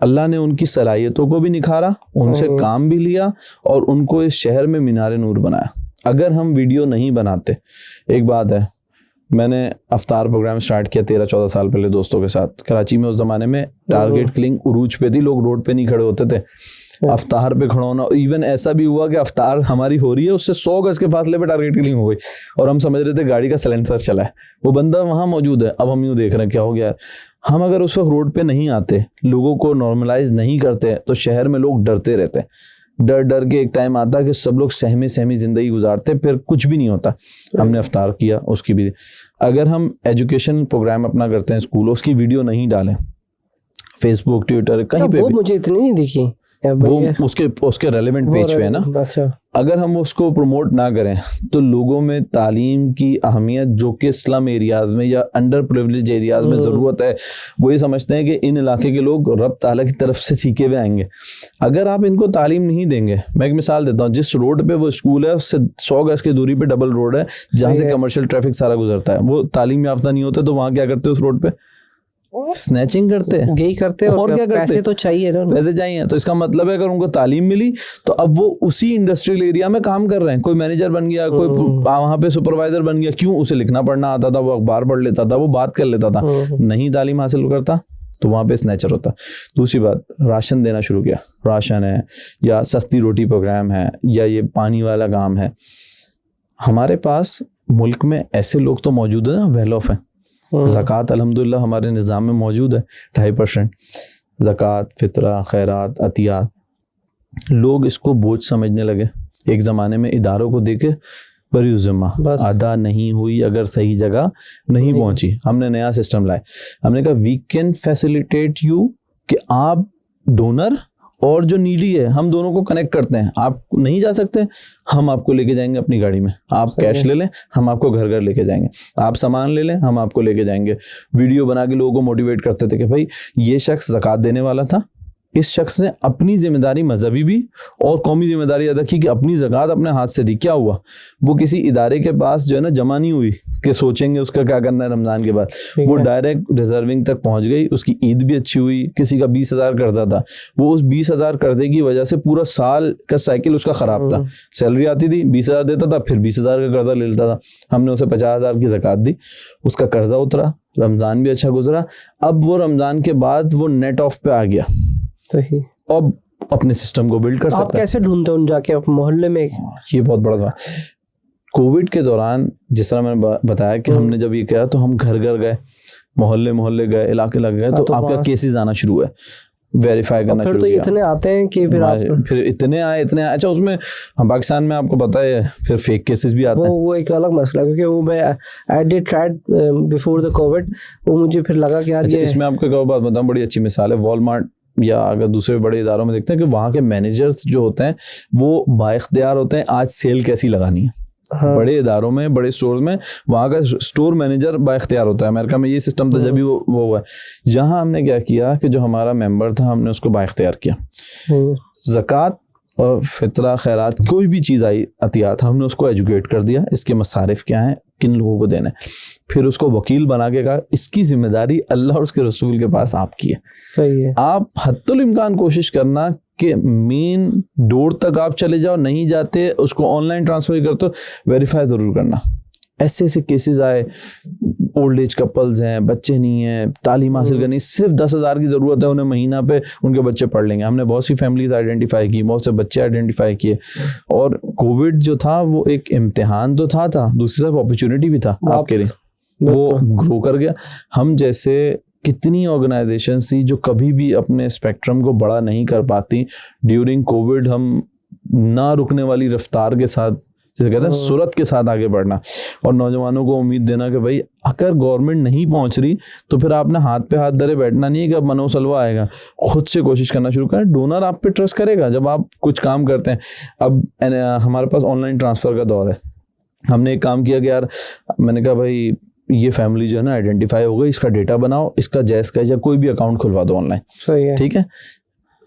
अल्लाह ने उनकी सलाहियतों को भी निखारा, उनसे काम भी लिया और उनको इस शहर में मीनार नूर बनाया। अगर हम वीडियो नहीं बनाते, एक बात है, मैंने अफ्तार प्रोग्राम स्टार्ट किया 13-14 साल पहले दोस्तों के साथ कराची में। उस ज़माने में टारगेट किलिंग उरूज पे थी, लोग रोड पे नहीं खड़े होते थे, अफ्तार पे खड़ा होना। इवन ऐसा भी हुआ कि अफ्तार हमारी हो रही है, उससे 100 गज के फासले पे टारगेट किलिंग हो गई और हम समझ रहे थे गाड़ी का सिलेंसर चला है, वो बंदा वहाँ मौजूद है। अब हम यूँ देख रहे हैं क्या हो गया। हम अगर उस वक्त रोड पे नहीं आते, लोगों को नॉर्मलाइज नहीं करते, तो शहर में लोग डरते रहते। डर डर के एक टाइम आता कि सब लोग सहमी सहमी ज़िंदगी गुजारते, फिर कुछ भी नहीं होता। हमने अफ्तार किया, उसकी भी, अगर हम एजुकेशन प्रोग्राम अपना करते हैं स्कूल, उसकी वीडियो नहीं डालें फेसबुक, ट्विटर, कहीं पे वो भी, मुझे इतनी नहीं दिखी, वो उसके रेलेवेंट पेज पे है ना। अच्छा, अगर हम उसको प्रमोट ना करें तो लोगों में तालीम की अहमियत, जो कि स्लम एरियाज़ में या अंडर प्रिविलेज एरियाज़ में ज़रूरत है, वो ये समझते हैं कि इन इलाके के लोग रब ताला की तरफ से सीखे हुए आएंगे। अगर आप इनको तालीम नहीं देंगे, मैं एक मिसाल देता हूँ, जिस रोड पे वो स्कूल है उससे 100 गज की दूरी पे डबल रोड है जहाँ से कमर्शियल ट्रैफिक सारा गुजरता है। वो तालीम याफ्ता नहीं होते तो वहाँ क्या करते उस रोड पे? स्नैचिंग करते हैं, यही करते हैं। और क्या करते? पैसे तो चाहिए ना, पैसे चाहिए। तो इसका मतलब है अगर उनको तालीम मिली तो अब वो उसी इंडस्ट्रियल एरिया में काम कर रहे हैं। कोई मैनेजर बन गया, कोई वहाँ पे सुपरवाइजर बन गया, क्यों? उसे लिखना पढ़ना आता था, वो अखबार पढ़ लेता था, वो बात कर लेता था। नहीं तालीम हासिल करता तो वहाँ पे स्नैचर होता। दूसरी बात, राशन देना शुरू किया, राशन है या सस्ती रोटी प्रोग्राम है या ये पानी वाला काम है। हमारे पास मुल्क में ऐसे लोग तो मौजूद है ना, वेल ऑफ है। ज़कात अल्हम्दुलिल्लाह हमारे निज़ाम में मौजूद है 2.5%। ज़कात, फितरा, खैरात, अतियात, लोग इसको बोझ समझने लगे। एक ज़माने में इदारों को देके बरी ज़िम्मा अदा नहीं हुई अगर सही जगह नहीं पहुंची। हमने नया सिस्टम लाया, हमने कहा वी कैन फैसिलिटेट यू, कि आप डोनर और जो नीडी है हम दोनों को कनेक्ट करते हैं। आप नहीं जा सकते, हम आपको लेके जाएंगे अपनी गाड़ी में। आप कैश ले लें, हम आपको घर घर लेके जाएंगे। आप सामान ले लें, हम आपको लेके जाएंगे। वीडियो बना के लोगों को मोटिवेट करते थे कि भाई ये शख्स ज़कात देने वाला था, इस शख्स ने अपनी जिम्मेदारी मजहबी भी और कौमी जिम्मेदारी अदा की कि अपनी ज़कात अपने हाथ से दी। क्या हुआ, वो किसी इदारे के पास जो है ना जमा नहीं हुई कि सोचेंगे उसका क्या करना है रमज़ान के बाद, वो डायरेक्ट रिजर्विंग तक पहुंच गई। उसकी ईद भी अच्छी हुई। किसी का 20,000 कर्जा था, वो उस 20,000 कर्जे की वजह से पूरा साल का साइकिल उसका ख़राब था। सैलरी आती थी, 20,000 देता था, फिर 20,000 का कर्जा ले लेता था। हमने उसे 50,000 की ज़कात दी, उसका कर्जा उतरा, रमज़ान भी अच्छा गुजरा। अब वो रमज़ान के बाद वो नेट ऑफ पे आ गया, सही। अब अपने सिस्टम को बिल्ड कर सकता है। आप कैसे ढूंढते हो जाके आप मोहल्ले में? ये बहुत बड़ा सवाल। कोविड के दौरान जिस तरह मैंने बताया कि हमने जब ये किया तो हम घर घर गए, मोहल्ले मोहल्ले गए, इलाके लग गए, तो आपका केसेस आना शुरू है, वेरीफाई करना शुरू किया। तो इतने आते हैं कि फिर इतने आए। अच्छा, उसमें हम पाकिस्तान में आपको पता है फिर फेक केसेस भी आते हैं। वो एक अलग मसला, क्योंकि वो मैं I did tried before the Covid, वो मुझे फिर लगा कि यार इसमें आपको एक बात बताऊं, बड़ी अच्छी मिसाल है। वॉलमार्ट या अगर दूसरे बड़े इदारों में देखते हैं कि वहाँ के मैनेजर्स जो होते हैं वो बाइख्तियार होते हैं आज सेल कैसी लगानी है। हाँ। बड़े इदारों में, बड़े स्टोर में वहाँ का स्टोर मैनेजर बाइख्तियार होता है। अमेरिका में ये सिस्टम था जब भी वो हुआ है। यहाँ हमने क्या किया कि जो हमारा मेंबर था हमने उसको बाइख्तियार किया। ज़कात और फितरा, खैरात, कोई भी चीज़ आई अतियात, हमने उसको एजुकेट कर दिया, इसके मसारिफ क्या हैं, किन लोगों को देना है। फिर उसको वकील बना के कहा इसकी जिम्मेदारी अल्लाह और उसके रसूल के पास आपकी है। सही है। आप हद्दुल इम्कान कोशिश करना कि मेन डोर तक आप चले जाओ, नहीं जाते उसको ऑनलाइन ट्रांसफर करते हो, वेरीफाई ज़रूर करना। ऐसे ऐसे केसेस आए, ओल्ड एज कपल्स हैं, बच्चे नहीं हैं, तालीम हासिल करनी, सिर्फ 10,000 की ज़रूरत है उन्हें महीना पे, उनके बच्चे पढ़ लेंगे। हमने बहुत सी फैमिलीज आइडेंटिफाई की, बहुत से बच्चे आइडेंटिफाई किए। और कोविड जो था वो एक इम्तिहान तो था दूसरी तरफ अपॉर्चुनिटी भी था आपके लिए, वो ग्रो कर गया। हम जैसे कितनी ऑर्गेनाइजेशंस थी जो कभी भी अपने स्पेक्ट्रम को बड़ा नहीं कर पाती, ड्यूरिंग कोविड हम ना रुकने वाली रफ्तार के साथ, जैसे कहते हैं सूरत के साथ आगे बढ़ना और नौजवानों को उम्मीद देना कि भाई अगर गवर्नमेंट नहीं पहुंच रही तो फिर आपने हाथ पे हाथ धरे बैठना नहीं है कि अब मनोसलवा आएगा, खुद से कोशिश करना शुरू करें। डोनर आप पे ट्रस्ट करेगा जब आप कुछ काम करते हैं। अब हमारे पास ऑनलाइन ट्रांसफ़र का दौर है। हमने एक काम किया कि यार, मैंने कहा भाई ये फैमिली जो है ना आइडेंटिफाई हो गई, इसका डेटा बनाओ, इसका जैस का या कोई भी अकाउंट खुलवा दो ऑनलाइन। सही है। ठीक है,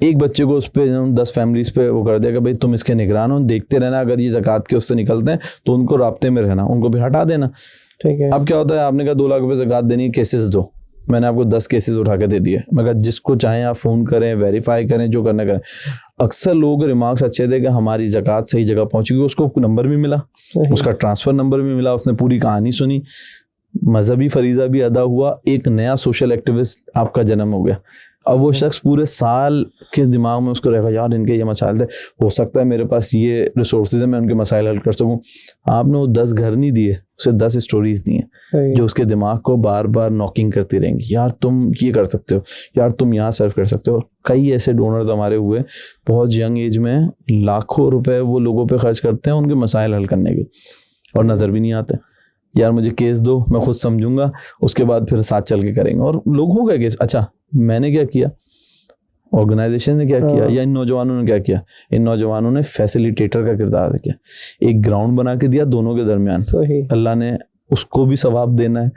एक बच्चे को उस पर 10 फैमिलीज पे वो कर दिया कि भाई तुम इसके निगरान हो, देखते रहना, अगर ये ज़कात के उससे निकलते हैं तो उनको राब्ते में रहना, उनको भी हटा देना। ठीक है। अब क्या होता है, आपने कहा 2 लाख रुपए ज़कात देनी है, केसेस दो, मैंने आपको 10 केसेस उठा के दे दिए। मगर जिसको चाहें आप फ़ोन करें, वेरीफाई करें, जो करना करें। अक्सर लोग रिमार्क्स अच्छे थे कि हमारी ज़कात सही जगह पहुँची, उसको नंबर भी मिला, उसका ट्रांसफ़र नंबर भी मिला, उसने पूरी कहानी सुनी, मजहबी फरीज़ा भी अदा हुआ, एक नया सोशल एक्टिविस्ट आपका जन्म हो गया। अब वो शख्स पूरे साल के दिमाग में उसको रहेगा यार इनके ये मसाइल थे, हो सकता है मेरे पास ये रिसोर्सेज है, मैं उनके मसाइल हल कर सकूं। आपने वो 10 घर नहीं दिए, उसे 10 स्टोरीज दी हैं जो उसके दिमाग को बार बार नॉकिंग करती रहेंगी। यार तुम ये कर सकते हो, यार तुम यहाँ सर्व कर सकते हो। कई ऐसे डोनर हमारे हुए बहुत यंग एज में, लाखों रुपए वो लोगों पर खर्च करते हैं उनके मसाइल हल करने के, और नज़र भी नहीं आते। यार मुझे केस दो, मैं खुद समझूंगा, उसके बाद फिर साथ चल के करेंगे। और लोग हो गए केस। अच्छा, मैंने क्या किया, ऑर्गेनाइजेशन ने क्या किया, या इन नौजवानों ने क्या किया? इन नौजवानों ने फैसिलिटेटर का किरदार किया, एक ग्राउंड बना के दिया दोनों के दरमियान। अल्लाह ने उसको भी सवाब देना है,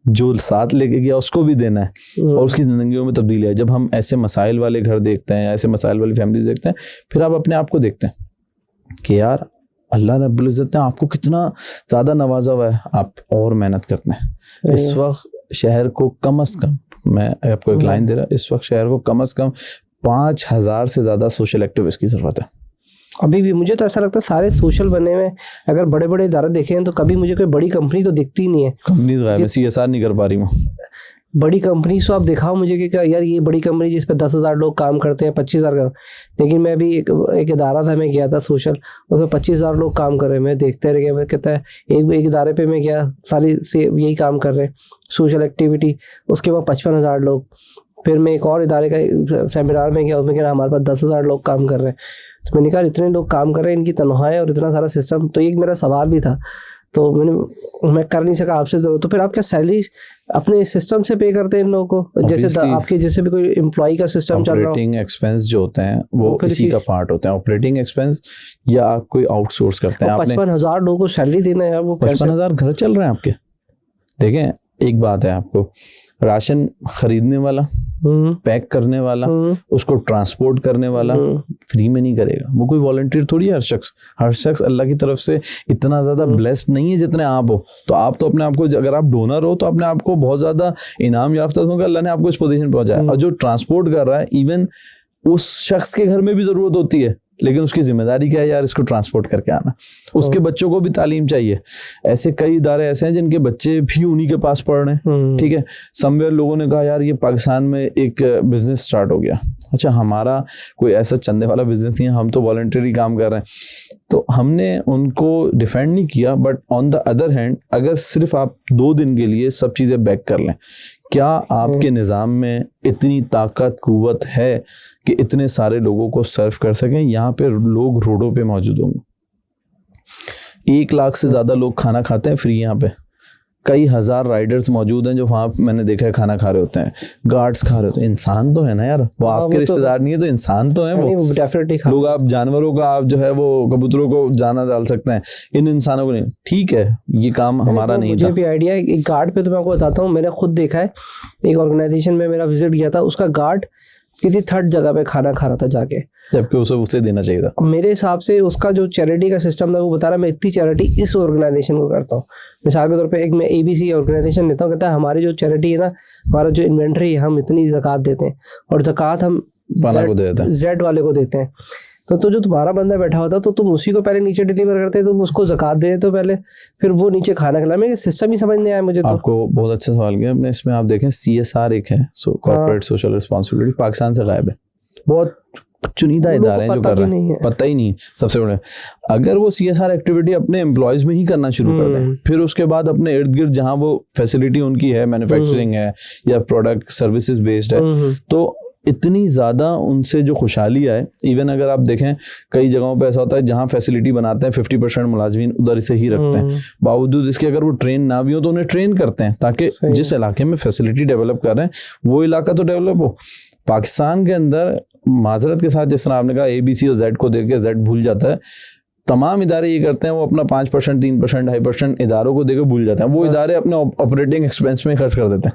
जो साथ लेके गया उसको भी देना है, और उसकी ज़िंदगियों में तब्दीली है। जब हम ऐसे मसाइल वाले घर देखते हैं, ऐसे मसाइल वाली फैमिली देखते हैं, फिर आप अपने आप को देखते हैं कि यार अल्लाह रब्बुल इज़्ज़त ने आपको कितना ज़्यादा नवाजा हुआ है, आप और मेहनत करते हैं। इस वक्त शहर को कम से कम, मैं आपको एक लाइन दे रहा, इस वक्त शहर को कम से कम 5,000 से ज़्यादा सोशल एक्टिविस्ट की ज़रूरत है। अभी भी मुझे तो ऐसा लगता है सारे सोशल बने हुए, अगर बड़े बड़े इदारे देखें तो कभी मुझे कोई बड़ी कंपनी तो दिखती नहीं है। कंपनीज गायब है, CSR नहीं कर पा रही मैं। बड़ी कंपनी तो आप दिखाओ मुझे कि क्या यार ये बड़ी कंपनी जिस पे 10,000 लोग काम करते हैं, 25,000 का। लेकिन मैं भी एक इदारा था, मैं गया था सोशल, उसमें 25,000 लोग काम कर रहे हैं। मैं देखते रह गया, मैं कहता है एक इदारे पे मैं गया, सारी से यही काम कर रहे हैं, सोशल एक्टिविटी। उसके बाद 55,000 लोग। फिर मैं एक और इदारे का सेमिनार में गया, उसमें कह रहा हमारे पास 10,000 लोग काम कर रहे हैं। तो मैंने कहा इतने लोग काम कर रहे हैं, इनकी तनख्वाहें और इतना सारा सिस्टम। तो एक मेरा सवाल भी था, तो मैं कर नहीं सका आपसे। तो फिर आप क्या सैलरी अपने सिस्टम से पे करते हैं इन लोगों को? जैसे आपके जैसे भी कोई एम्प्लॉय का सिस्टम चल रहा हो। ऑपरेटिंग एक्सपेंस जो होते हैं वो इसी का पार्ट होते हैं, ऑपरेटिंग एक्सपेंस, या आप कोई आउटसोर्स करते हैं। 55,000 लोगों को सैलरी देना है, वो 55,000 घर चल रहे हैं आपके। देखें एक बात है, आपको राशन खरीदने वाला, पैक करने वाला, उसको ट्रांसपोर्ट करने वाला फ्री में नहीं करेगा, वो कोई वॉलंटियर थोड़ी है। हर शख्स अल्लाह की तरफ से इतना ज़्यादा ब्लेस्ड नहीं है जितने आप हो। तो आप तो अपने आप को, अगर आप डोनर हो तो अपने आप को बहुत ज़्यादा इनाम याफ्ता होगा, अल्लाह ने आपको इस पोजीशन पहुंचाया। और जो ट्रांसपोर्ट कर रहा है, इवन उस शख्स के घर में भी ज़रूरत होती है, लेकिन उसकी जिम्मेदारी क्या है यार, इसको ट्रांसपोर्ट करके आना। उसके बच्चों को भी तालीम चाहिए। ऐसे कई इदारे ऐसे हैं जिनके बच्चे भी उन्हीं के पास पढ़ रहे हैं, ठीक है। समवेयर लोगों ने कहा यार ये पाकिस्तान में एक बिजनेस स्टार्ट हो गया। अच्छा, हमारा कोई ऐसा चंदे वाला बिजनेस नहीं है, हम तो वॉलंटरी काम कर रहे हैं, तो हमने उनको डिफेंड नहीं किया। But on the other hand, अगर सिर्फ आप 2 दिन के लिए सब चीज़ें बैक कर लें, क्या आपके निज़ाम में इतनी ताकत कुव्वत है कि इतने सारे लोगों को सर्व कर सकें? यहाँ पे लोग रोडों पे मौजूद होंगे, 1 लाख से ज़्यादा लोग खाना खाते हैं फ्री। यहाँ पे कई हज़ार राइडर्स मौजूद हैं जो वहाँ मैंने देखा है खाना खा रहे होते हैं, गार्ड्स खा रहे होते हैं। इंसान तो है ना यार, वो आपके रिश्तेदार नहीं है तो इंसान तो है वो। डेफिनेटली लोग, आप जानवरों का, आप जो है वो कबूतरों को जाना डाल सकते हैं, इन इंसानों को नहीं। ठीक है, ये काम हमारा नहीं था। मुझे भी आइडिया है। एक गार्ड पे तो मैं आपको बताता हूँ, मैंने खुद देखा है। एक ऑर्गेनाइजेशन में मेरा विजिट किया था, उसका गार्ड किसी थर्ड जगह पे खाना खा रहा था जाके, जबकि उसे देना चाहिए था। मेरे हिसाब से उसका जो चैरिटी का सिस्टम था, वो बता रहा मैं इतनी चैरिटी इस ऑर्गेनाइजेशन को करता हूँ। मिसाल के तौर पे एक मैं ABC ऑर्गेनाइजेशन लेता हूँ, कहता है हमारी जो चैरिटी है ना, हमारा जो इन्वेंट्री है, हम इतनी ज़कात देते हैं और ज़कात हम Z वाले को देते हैं। तो जो तुम्हारा बंदा बैठा होता तो तुम उसी को पहले नीचे डिलीवर करते, तुम उसको ज़कात दे तो पहले, फिर वो नीचे खाना खिला। मैं सिस्टम ही समझ नहीं आया मुझे। तो आपको बहुत अच्छा सवाल किया आपने। इसमें आप देखें CSR एक है, कॉर्पोरेट सोशल रिस्पॉन्सिबिलिटी, पाकिस्तान से गायब है। बहुत चुनिंदा इदारे हैं जो कर रहे हैं, पता ही नहीं। सबसे बड़े, अगर वो CSR एक्टिविटी अपने एम्प्लॉयज में ही करना शुरू कर दें, फिर उसके बाद अपने इर्द गिर्द जहाँ वो फैसिलिटी उनकी है, मैन्युफैक्चरिंग है या प्रोडक्ट सर्विसेज बेस्ड है, तो इतनी ज़्यादा उनसे जो खुशहाली है। इवन अगर आप देखें कई जगहों पे ऐसा होता है जहाँ फैसिलिटी बनाते हैं 50% मुलाजमीन उधर से ही रखते हैं, बावजूद इसके अगर वो ट्रेन ना भी हो तो उन्हें ट्रेन करते हैं ताकि जिस इलाके में फैसिलिटी डेवलप कर रहे हैं वो इलाका तो डेवलप हो। पाकिस्तान के अंदर माजरत के साथ, जिस तरह आपने कहा ABC और Z को देख के Z भूल जाता है, तमाम इदारे ये करते हैं, वो अपना 5%, 3%, 2.5% इदारों को देकर भूल जाते हैं। वो इदारे अपने ऑपरेटिंग एक्सपेंस में खर्च कर देते हैं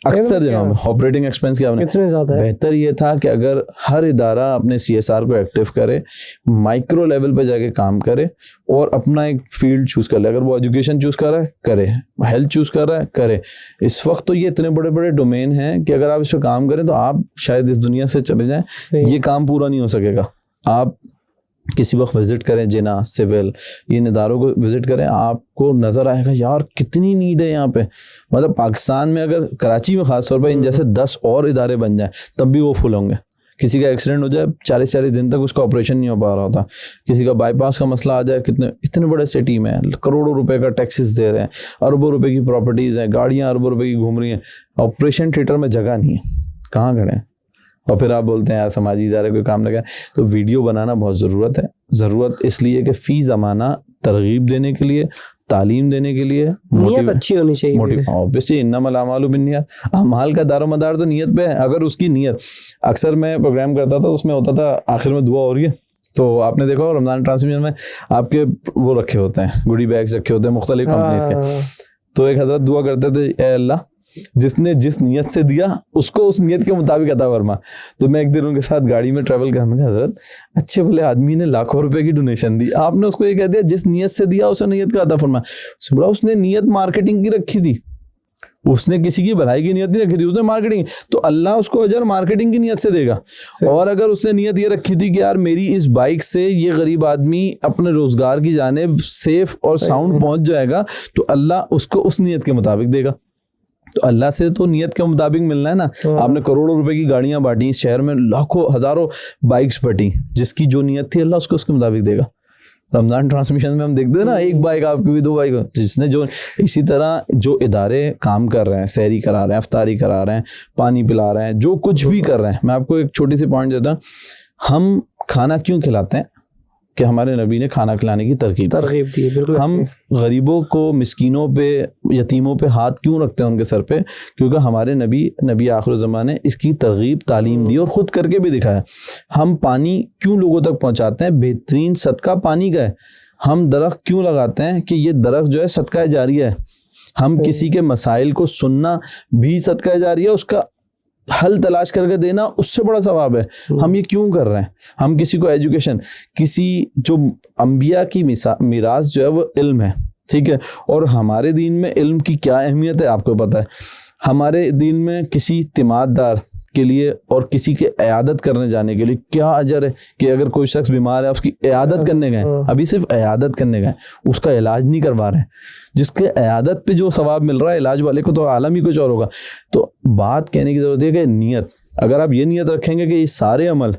अक्सर जगह में। ऑपरेटिंग एक्सपेंस क्या इतने ज़्यादा है। बेहतर ये था कि अगर हर इदारा अपने CSR को एक्टिव करे, माइक्रो लेवल पे जाके काम करे और अपना एक फील्ड चूज कर ले। अगर वो एजुकेशन चूज कर रहा है करे, हेल्थ चूज कर रहा है करे। इस वक्त तो ये इतने बड़े बड़े डोमेन हैं कि अगर आप इस पर काम करें तो आप शायद इस दुनिया से चले जाएं, ये काम पूरा नहीं हो सकेगा। आप किसी वक्त विजिट करें जिना, सिविल, इन इदारों को विजिट करें, आपको नज़र आएगा यार कितनी नीड है यहाँ पे। मतलब पाकिस्तान में अगर कराची में खास तौर पर इन जैसे 10 और इदारे बन जाएं तब भी वो फुल होंगे। किसी का एक्सीडेंट हो जाए 40-40 दिन तक उसका ऑपरेशन नहीं हो पा रहा होता, किसी का बाईपास का मसला आ जाए, इतने बड़े सिटी में करोड़ों रुपए का टैक्सेस दे रहे हैं, अरबों रुपए की प्रॉपर्टीज़ हैं, गाड़ियाँ अरबों रुपए की घूम रही हैं, ऑपरेशन थिएटर में जगह नहीं है, कहाँ खड़े हैं। और फिर आप बोलते हैं यार समाजी इदारे कोई काम लगा। तो वीडियो बनाना बहुत ज़रूरत है। ज़रूरत इसलिए कि फ़ी ज़माना तरगीब देने के लिए, तालीम देने के लिए, नियत अच्छी होनी चाहिए। ऑब्वियसली इन्नमल अमालु बिन्नियत, अमाल का दारोमदार तो नियत पे है। अगर उसकी नियत, अक्सर मैं प्रोग्राम करता था उसमें होता था आखिर में दुआ हो रही है, तो आपने देखा रमज़ान ट्रांसमिशन में आपके वो रखे होते हैं, गुडी बैग्स रखे होते हैं मुख्तलिफ कंपनीज के। तो एक हज़रत दुआ करते थे, ए अल्लाह जिसने जिस नियत से दिया उसको उस नियत के मुताबिक अता फरमा। तो मैं एक दिन उनके साथ गाड़ी में ट्रैवल कर, मैं हज़रत अच्छे भले आदमी ने लाखों रुपए की डोनेशन दी, आपने उसको ये कह दिया जिस नियत से दिया उसे नियत का अता फरमा। बोला उसने नियत मार्केटिंग की रखी थी, उसने किसी की भलाई की नियत नहीं रखी थी, उसने मार्केटिंग, तो अल्लाह उसको अजर मार्केटिंग की नियत से देगा। और अगर उसने नियत ये रखी थी कि यार मेरी इस बाइक से ये गरीब आदमी अपने रोजगार की जानिब सेफ और साउंड पहुंच जाएगा, तो अल्लाह उसको उस नियत के मुताबिक देगा। तो अल्लाह से तो नियत के मुताबिक मिलना है ना। आपने करोड़ों रुपए की गाड़ियां बांटी, शहर में लाखों हजारों बाइक्स बटी, जिसकी जो नियत थी अल्लाह उसको उसके मुताबिक देगा। रमज़ान ट्रांसमिशन में हम देखते हैं ना, एक बाइक आपकी भी 2 बाइक, जिसने जो, इसी तरह जो इदारे काम कर रहे हैं, सहरी करा रहे हैं, अफ्तारी करा रहे हैं, पानी पिला रहे हैं, जो कुछ भी कर रहे हैं। मैं आपको एक छोटी सी पॉइंट देता हूँ, हम खाना क्यों खिलाते हैं कि हमारे नबी ने खाना खिलाने की तरकीब दी है। बिल्कुल। हम गरीबों को, मिस्कीनों पे, यतीमों पे हाथ क्यों रखते हैं उनके सर पे? क्योंकि हमारे नबी आखिर ज़माने ने इसकी तरगीब तालीम दी और ख़ुद करके भी दिखाया। हम पानी क्यों लोगों तक पहुंचाते हैं? बेहतरीन सदका पानी का है। हम दरख्त क्यों लगाते हैं कि ये दरख्त जो है सदका जारिया है। हम किसी के मसाइल को सुनना भी सदका जारिया, उसका हल तलाश करके देना उससे बड़ा सवाब है। हम ये क्यों कर रहे हैं? हम किसी को एजुकेशन, किसी जो अंबिया की मिरास जो है वो इल्म है, ठीक है, और हमारे दीन में इल्म की क्या अहमियत है आपको पता है। हमारे दीन में किसी तिमाददार के लिए और किसी के इयादत करने जाने के लिए क्या अजर है कि अगर कोई शख्स बीमार है उसकी इयादत करने गए, अभी सिर्फ इयादत करने गए, उसका इलाज नहीं करवा रहे हैं। जिसके इयादत पे जो सवाब मिल रहा है इलाज वाले को तो आलम ही कुछ और होगा। तो बात कहने की जरूरत है कि नियत, अगर आप ये नियत रखेंगे कि ये सारे अमल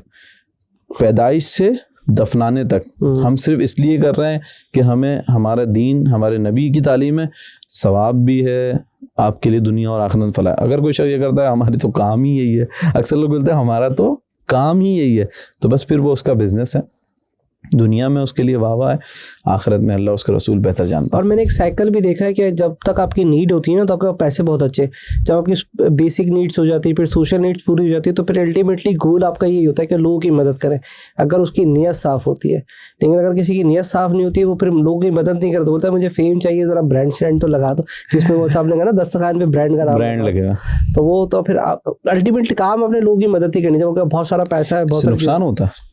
पैदाइश से दफनाने तक हम सिर्फ इसलिए कर रहे हैं कि हमें हमारा दीन, हमारे नबी की तालीम है, सवाब भी है आपके लिए दुनिया और आखिरत फला है। अगर कोई शख्स ये करता है हमारी तो काम ही यही है, अक्सर लोग बोलते हैं हमारा तो काम ही यही है, तो बस फिर वो उसका बिजनेस है, दुनिया में उसके लिए वाह वाह है, आखिरत में अल्लाह उसका रसूल बेहतर जानता है। और मैंने एक साइकिल भी देखा है कि जब तक आपकी नीड होती है ना तो आपके पैसे बहुत अच्छे, जब आपकी बेसिक नीड्स हो जाती है, फिर सोशल नीड्स पूरी हो जाती है, तो फिर अल्टीमेटली गोल आपका यही होता है कि लोगों की मदद करें, अगर उसकी नीयत साफ होती है। लेकिन अगर किसी की नीयत साफ नहीं होती है, वो फिर लोगों की मदद नहीं करता, बोलता है मुझे फेम चाहिए, जरा ब्रांड श्रांड तो लगा दो, जिसमें वो साहब ने कहा ना दस्तरखान पे ब्रांड का नाम ब्रांड लगेगा, तो वो तो फिर अल्टीमेटली काम अपने लोगों की मदद ही करनी चाहिए। बहुत सारा पैसा है, बहुत नुकसान होता है,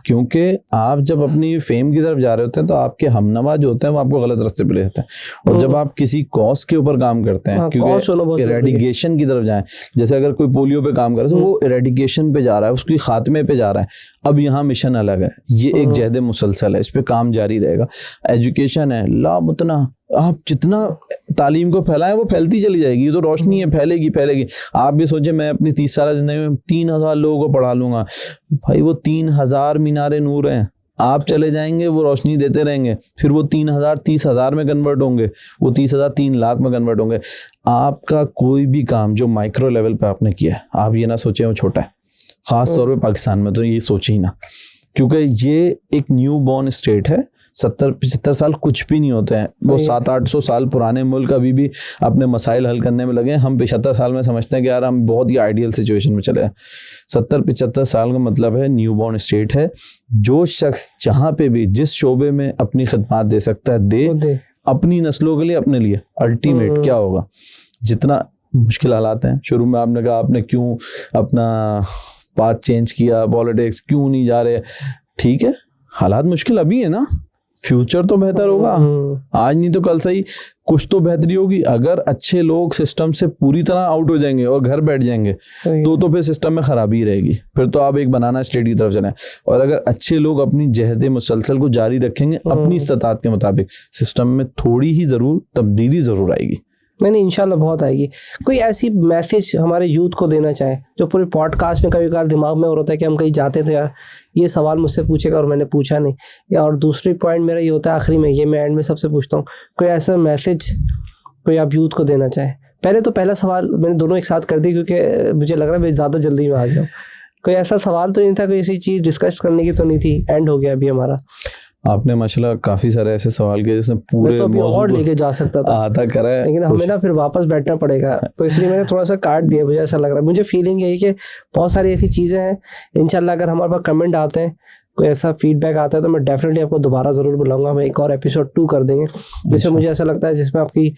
क्योंकि आप जब अपनी फेम की तरफ जा रहे होते हैं तो आपके हमनवा जो होते हैं वो आपको गलत रास्ते पे ले जाते हैं। और जब आप किसी कॉज के ऊपर काम करते हैं, क्योंकि इरेडिकेशन की तरफ जाएं, जैसे अगर कोई पोलियो पे काम कर रहा है तो वो इरेडिकेशन पे जा रहा है, उसकी खात्मे पे जा रहा है। अब यहाँ मिशन अलग है, ये एक जहद मुसलसल है, इस पे काम जारी रहेगा। एजुकेशन है, ला मुतना आप जितना तालीम को फैलाएं वो फैलती चली जाएगी, ये तो रोशनी है, फैलेगी फैलेगी। आप भी सोचे मैं अपनी 30 साल जिंदगी में 3000 लोगों को पढ़ा लूंगा, भाई वो 3000 मीनारे नूर हैं, आप चले जाएंगे वो रोशनी देते रहेंगे, फिर वो 3000 30,000 में कन्वर्ट होंगे, वो 30,000 3 लाख में कन्वर्ट होंगे। आपका कोई भी काम जो माइक्रो लेवल पे आपने किया है, आप ये ना सोचें वो छोटा है, खास तौर पे पाकिस्तान में तो ये सोचे ही ना, क्योंकि ये एक न्यू बॉर्न स्टेट है। 70-75 साल कुछ भी नहीं होते हैं, वो 700-800 साल पुराने मुल्क अभी भी अपने मसाइल हल करने में लगे हैं। हम 75 साल में समझते हैं कि यार हम बहुत ही आइडियल सिचुएशन में चले हैं। 70-75 साल का मतलब है न्यू बॉर्न स्टेट है। जो शख्स जहाँ पे भी जिस शोबे में अपनी खिदमत दे सकता है दे, अपनी नस्लों के लिए, अपने लिए। अल्टीमेट क्या होगा, जितना मुश्किल हालात हैं, शुरू में आपने कहा आपने क्यों अपना पाथ चेंज किया, पॉलिटिक्स क्यों नहीं जा रहे, ठीक है हालात मुश्किल अभी है ना, फ्यूचर तो बेहतर होगा, आज नहीं तो कल सही कुछ तो बेहतरी होगी। अगर अच्छे लोग सिस्टम से पूरी तरह आउट हो जाएंगे और घर बैठ जाएंगे तो फिर सिस्टम में खराबी रहेगी, फिर तो आप एक बनाना स्टेट की तरफ चलें। और अगर अच्छे लोग अपनी जहद मुसलसल को जारी रखेंगे अपनी इस्तात के मुताबिक, सिस्टम में थोड़ी ही जरूर तब्दीली जरूर आएगी। नहीं इंशाल्लाह बहुत आएगी। कोई ऐसी मैसेज हमारे यूथ को देना चाहे, जो पूरे पॉडकास्ट में कभी कभार दिमाग में हो रहा है कि हम कहीं जाते थे यार ये सवाल मुझसे पूछेगा और मैंने पूछा नहीं, या और दूसरी पॉइंट मेरा ये होता है आखिरी में, ये मैं एंड में सबसे पूछता हूँ, कोई ऐसा मैसेज कोई आप यूथ को देना चाहे। पहले तो पहला सवाल मैंने दोनों एक साथ कर दी क्योंकि मुझे लग रहा है मैं ज़्यादा जल्दी में आ गया हूँ। कोई ऐसा सवाल तो नहीं था, कोई ऐसी चीज़ डिस्कस करने की तो नहीं थी, एंड हो गया अभी हमारा। आपने माशाल्लाह काफी सारे ऐसे सवाल किए जिसमें पूरे तो और लेके जा सकता था आता करा है, लेकिन हमें ना फिर वापस बैठना पड़ेगा, तो इसलिए मैंने थोड़ा सा काट दिया। मुझे ऐसा लग रहा है, मुझे फीलिंग यही कि बहुत सारी ऐसी चीज़ें हैं, इंशाल्लाह अगर हमारे पास कमेंट आते हैं, कोई ऐसा फीडबैक आता है तो मैं डेफिनेटली आपको दोबारा ज़रूर बुलाऊंगा। हम एक और एपिसोड 2 कर देंगे, जिसमें मुझे ऐसा लगता है जिसमें आपकी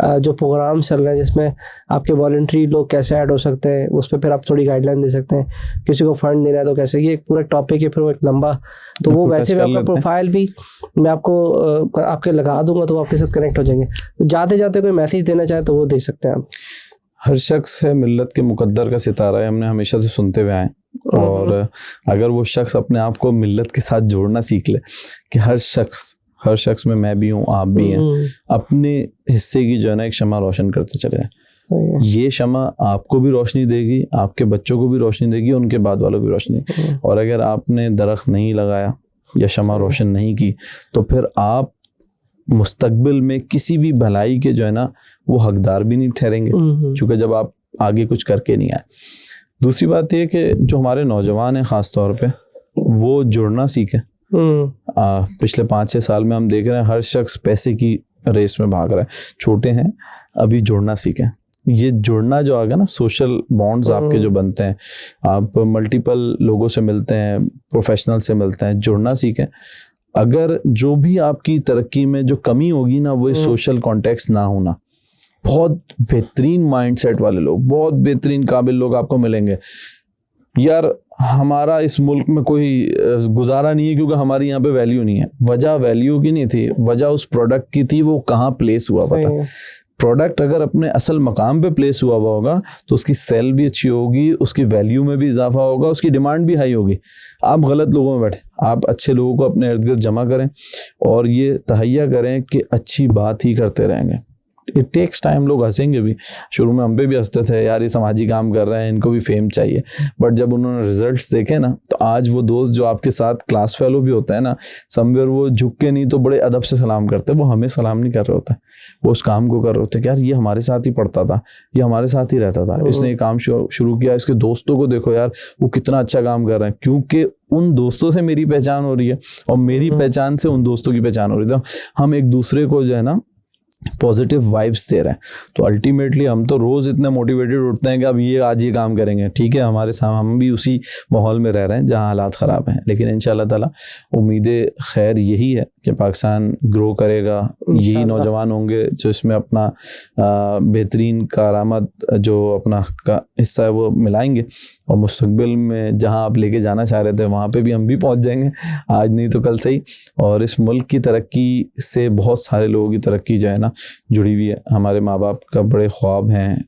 जो प्रोग्राम चल रहे हैं जिसमें आपके वॉलंटरी लोग कैसे ऐड हो सकते हैं, उस पर फिर आप थोड़ी गाइडलाइन दे सकते हैं। किसी को फंड देना है तो कैसे, ये एक पूरा टॉपिक है, फिर वो एक लंबा, तो वो वैसे भी आपका प्रोफाइल भी मैं आपको आपके लगा दूंगा तो वो आपके साथ कनेक्ट हो जाएंगे। तो जाते जाते कोई मैसेज देना चाहे तो वो दे सकते हैं आप। हर शख्स है मिल्लत के मुकद्दर का सितारा है, हमने हमेशा से सुनते हुए आए, और अगर वो शख्स अपने आप को मिल्लत के साथ जोड़ना सीख ले कि हर शख्स में मैं भी हूँ, आप भी हैं, अपने हिस्से की जो है ना एक शमा रोशन करते चले जाएं। ये शमा आपको भी रोशनी देगी, आपके बच्चों को भी रोशनी देगी, उनके बाद वालों को भी रोशनी। और अगर आपने दरख्त नहीं लगाया या शमा रोशन नहीं की तो फिर आप मुस्तकबिल में किसी भी भलाई के जो है ना वो हकदार भी नहीं ठहरेंगे, क्योंकि जब आप आगे कुछ करके नहीं आए। दूसरी बात यह कि जो हमारे नौजवान हैं ख़ास तौर पे, वो जुड़ना सीखें। पिछले 5-6 साल में हम देख रहे हैं हर शख्स पैसे की रेस में भाग रहा है, छोटे हैं अभी जुड़ना सीखें। ये जुड़ना जो आ गया ना, सोशल बॉन्ड्स आपके जो बनते हैं, आप मल्टीपल लोगों से मिलते हैं, प्रोफेशनल से मिलते हैं, जुड़ना सीखें। अगर जो भी आपकी तरक्की में जो कमी होगी ना वो सोशल कॉन्टेक्स्ट ना होना, बहुत बेहतरीन माइंडसेट वाले लोग, बहुत बेहतरीन काबिल लोग आपको मिलेंगे। यार हमारा इस मुल्क में कोई गुजारा नहीं है क्योंकि हमारी यहाँ पे वैल्यू नहीं है। वजह वैल्यू की नहीं थी, वजह उस प्रोडक्ट की थी, वो कहाँ प्लेस हुआ पता। प्रोडक्ट अगर अपने असल मकाम पे प्लेस हुआ होगा तो उसकी सेल भी अच्छी होगी, उसकी वैल्यू में भी इजाफा होगा, उसकी डिमांड भी हाई होगी। आप गलत लोगों में बैठे, आप अच्छे लोगों को अपने इर्द गिर्द जमा करें और ये तहैया करें कि अच्छी बात ही करते रहेंगे। It takes time. लोग हंसेंगे भी, शुरू में हम पे भी हंसते थे, यार ये समाजी काम कर रहे हैं, इनको भी फेम चाहिए। बट जब उन्होंने रिजल्ट्स देखे ना, तो आज वो दोस्त जो आपके साथ क्लास फेलो भी होता है ना, समवेयर वो झुक के नहीं तो बड़े अदब से सलाम करते, वो हमें सलाम नहीं कर रहे होते, वो उस काम को कर रहे होते कि यार ये हमारे साथ ही पढ़ता था, ये हमारे साथ ही रहता था, इसने ये काम शुरू किया, इसके दोस्तों को देखो यार वो कितना अच्छा काम कर रहे हैं। क्योंकि उन दोस्तों से मेरी पहचान हो रही है और मेरी पहचान से उन दोस्तों की पहचान हो रही है, तो हम एक दूसरे को जो है ना पॉजिटिव वाइब्स दे रहे हैं। तो अल्टीमेटली हम तो रोज़ इतने मोटिवेटेड उठते हैं कि अब ये आज ये काम करेंगे, ठीक है, हमारे साथ हम भी उसी माहौल में रह रहे हैं जहाँ हालात ख़राब हैं। लेकिन इंशाल्लाह ताला उम्मीद खैर यही है कि पाकिस्तान ग्रो करेगा, यही नौजवान होंगे जो इसमें अपना बेहतरीन कारामत जो अपना का हिस्सा है वो मिलाएंगे और मुस्तकबिल में जहाँ आप लेके जाना चाह रहे थे वहाँ पे भी हम भी पहुँच जाएंगे, आज नहीं तो कल सही। और इस मुल्क की तरक्की से बहुत सारे लोगों की तरक्की जो है ना जुड़ी हुई है। हमारे माँ बाप का बड़े ख्वाब हैं,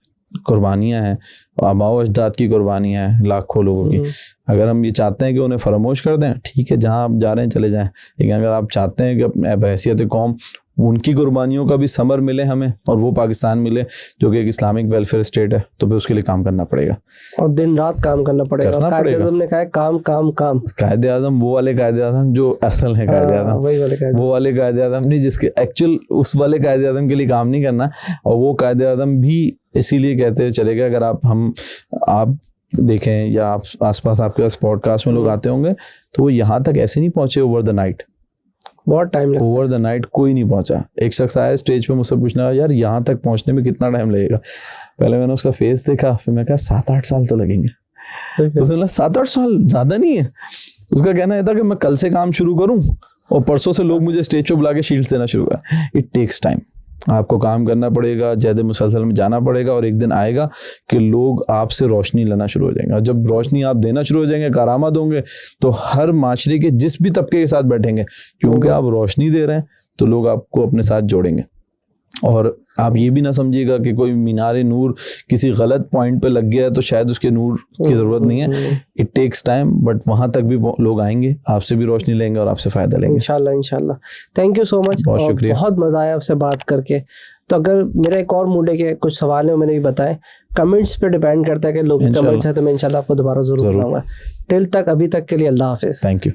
कुर्बानियाँ हैं, आबाओ अजदाद की कुर्बानियाँ हैं लाखों लोगों की। अगर हम ये चाहते हैं कि उन्हें फरामोश कर दें, ठीक है, जहाँ आप जा रहे हैं चले जाएं, लेकिन अगर आप चाहते हैं कि अपने बहैसियत कौम उनकी कुर्बानियों का भी समर मिले हमें और वो पाकिस्तान मिले जो कि एक इस्लामिक वेलफेयर स्टेट है, तो फिर उसके लिए काम करना पड़ेगा और दिन रात काम करना पड़ेगा। कायदे-ए-आज़म ने कहा है काम काम काम। कायदे-ए-आज़म वो वाले कायदे-ए-आज़म जो असल है कायदे-ए-आज़म, वो वाले कायदे-ए-आज़म नहीं जिसके एक्चुअल उस वाले कायदे-ए-आज़म के लिए काम नहीं करना। और वो कायदे-ए-आज़म भी इसीलिए कहते चले गए, अगर आप देखें या आप आसपास आपके पास पॉडकास्ट में लोग आते होंगे तो वो यहाँ तक ऐसे नहीं पहुंचे ओवर द नाइट, बहुत टाइम लगा। ओवर द नाइट कोई नहीं पहुंचा। एक शख्स आया स्टेज पे मुझसे पूछना, यार यहाँ तक पहुंचने में कितना टाइम लगेगा। पहले मैंने उसका फेस देखा, फिर मैं कहा 7-8 साल तो लगेंगे। उसने कहा 7-8 साल ज़्यादा नहीं है। उसका कहना है था कि मैं कल से काम शुरू करूँ और परसों से लोग मुझे स्टेज पे बुला के शील्ड देना शुरू करें। इट टेक्स टाइम, आपको काम करना पड़ेगा, जहद मुसलसल में जाना पड़ेगा और एक दिन आएगा कि लोग आपसे रोशनी लेना शुरू हो जाएंगे। और जब रोशनी आप देना शुरू हो जाएंगे, करामात होंगे, तो हर माशरे के जिस भी तबके के साथ बैठेंगे, क्योंकि आप रोशनी दे रहे हैं तो लोग आपको अपने साथ जोड़ेंगे। और आप ये भी ना समझिएगा कि कोई मीनारे नूर किसी गलत पॉइंट पे लग गया है तो शायद उसके नूर की ज़रूरत नहीं है। इट टेक्स टाइम, बट वहाँ तक भी लोग आएंगे, आपसे भी रोशनी लेंगे और आपसे फ़ायदा लेंगे इंशाल्लाह इंशाल्लाह। थैंक यू सो मच, बहुत शुक्रिया, बहुत मज़ा आया आपसे बात करके। तो अगर मेरा एक और मूड है कि कुछ सवाल है मैंने भी बताए, कमेंट्स पे डिपेंड करता है कि लोग कमेंट्स है तो मैं इंशाल्लाह आपको दोबारा ज़रूर बताऊंगा। टिल तक अभी तक के लिए अल्लाह हाफिज़। Thank you.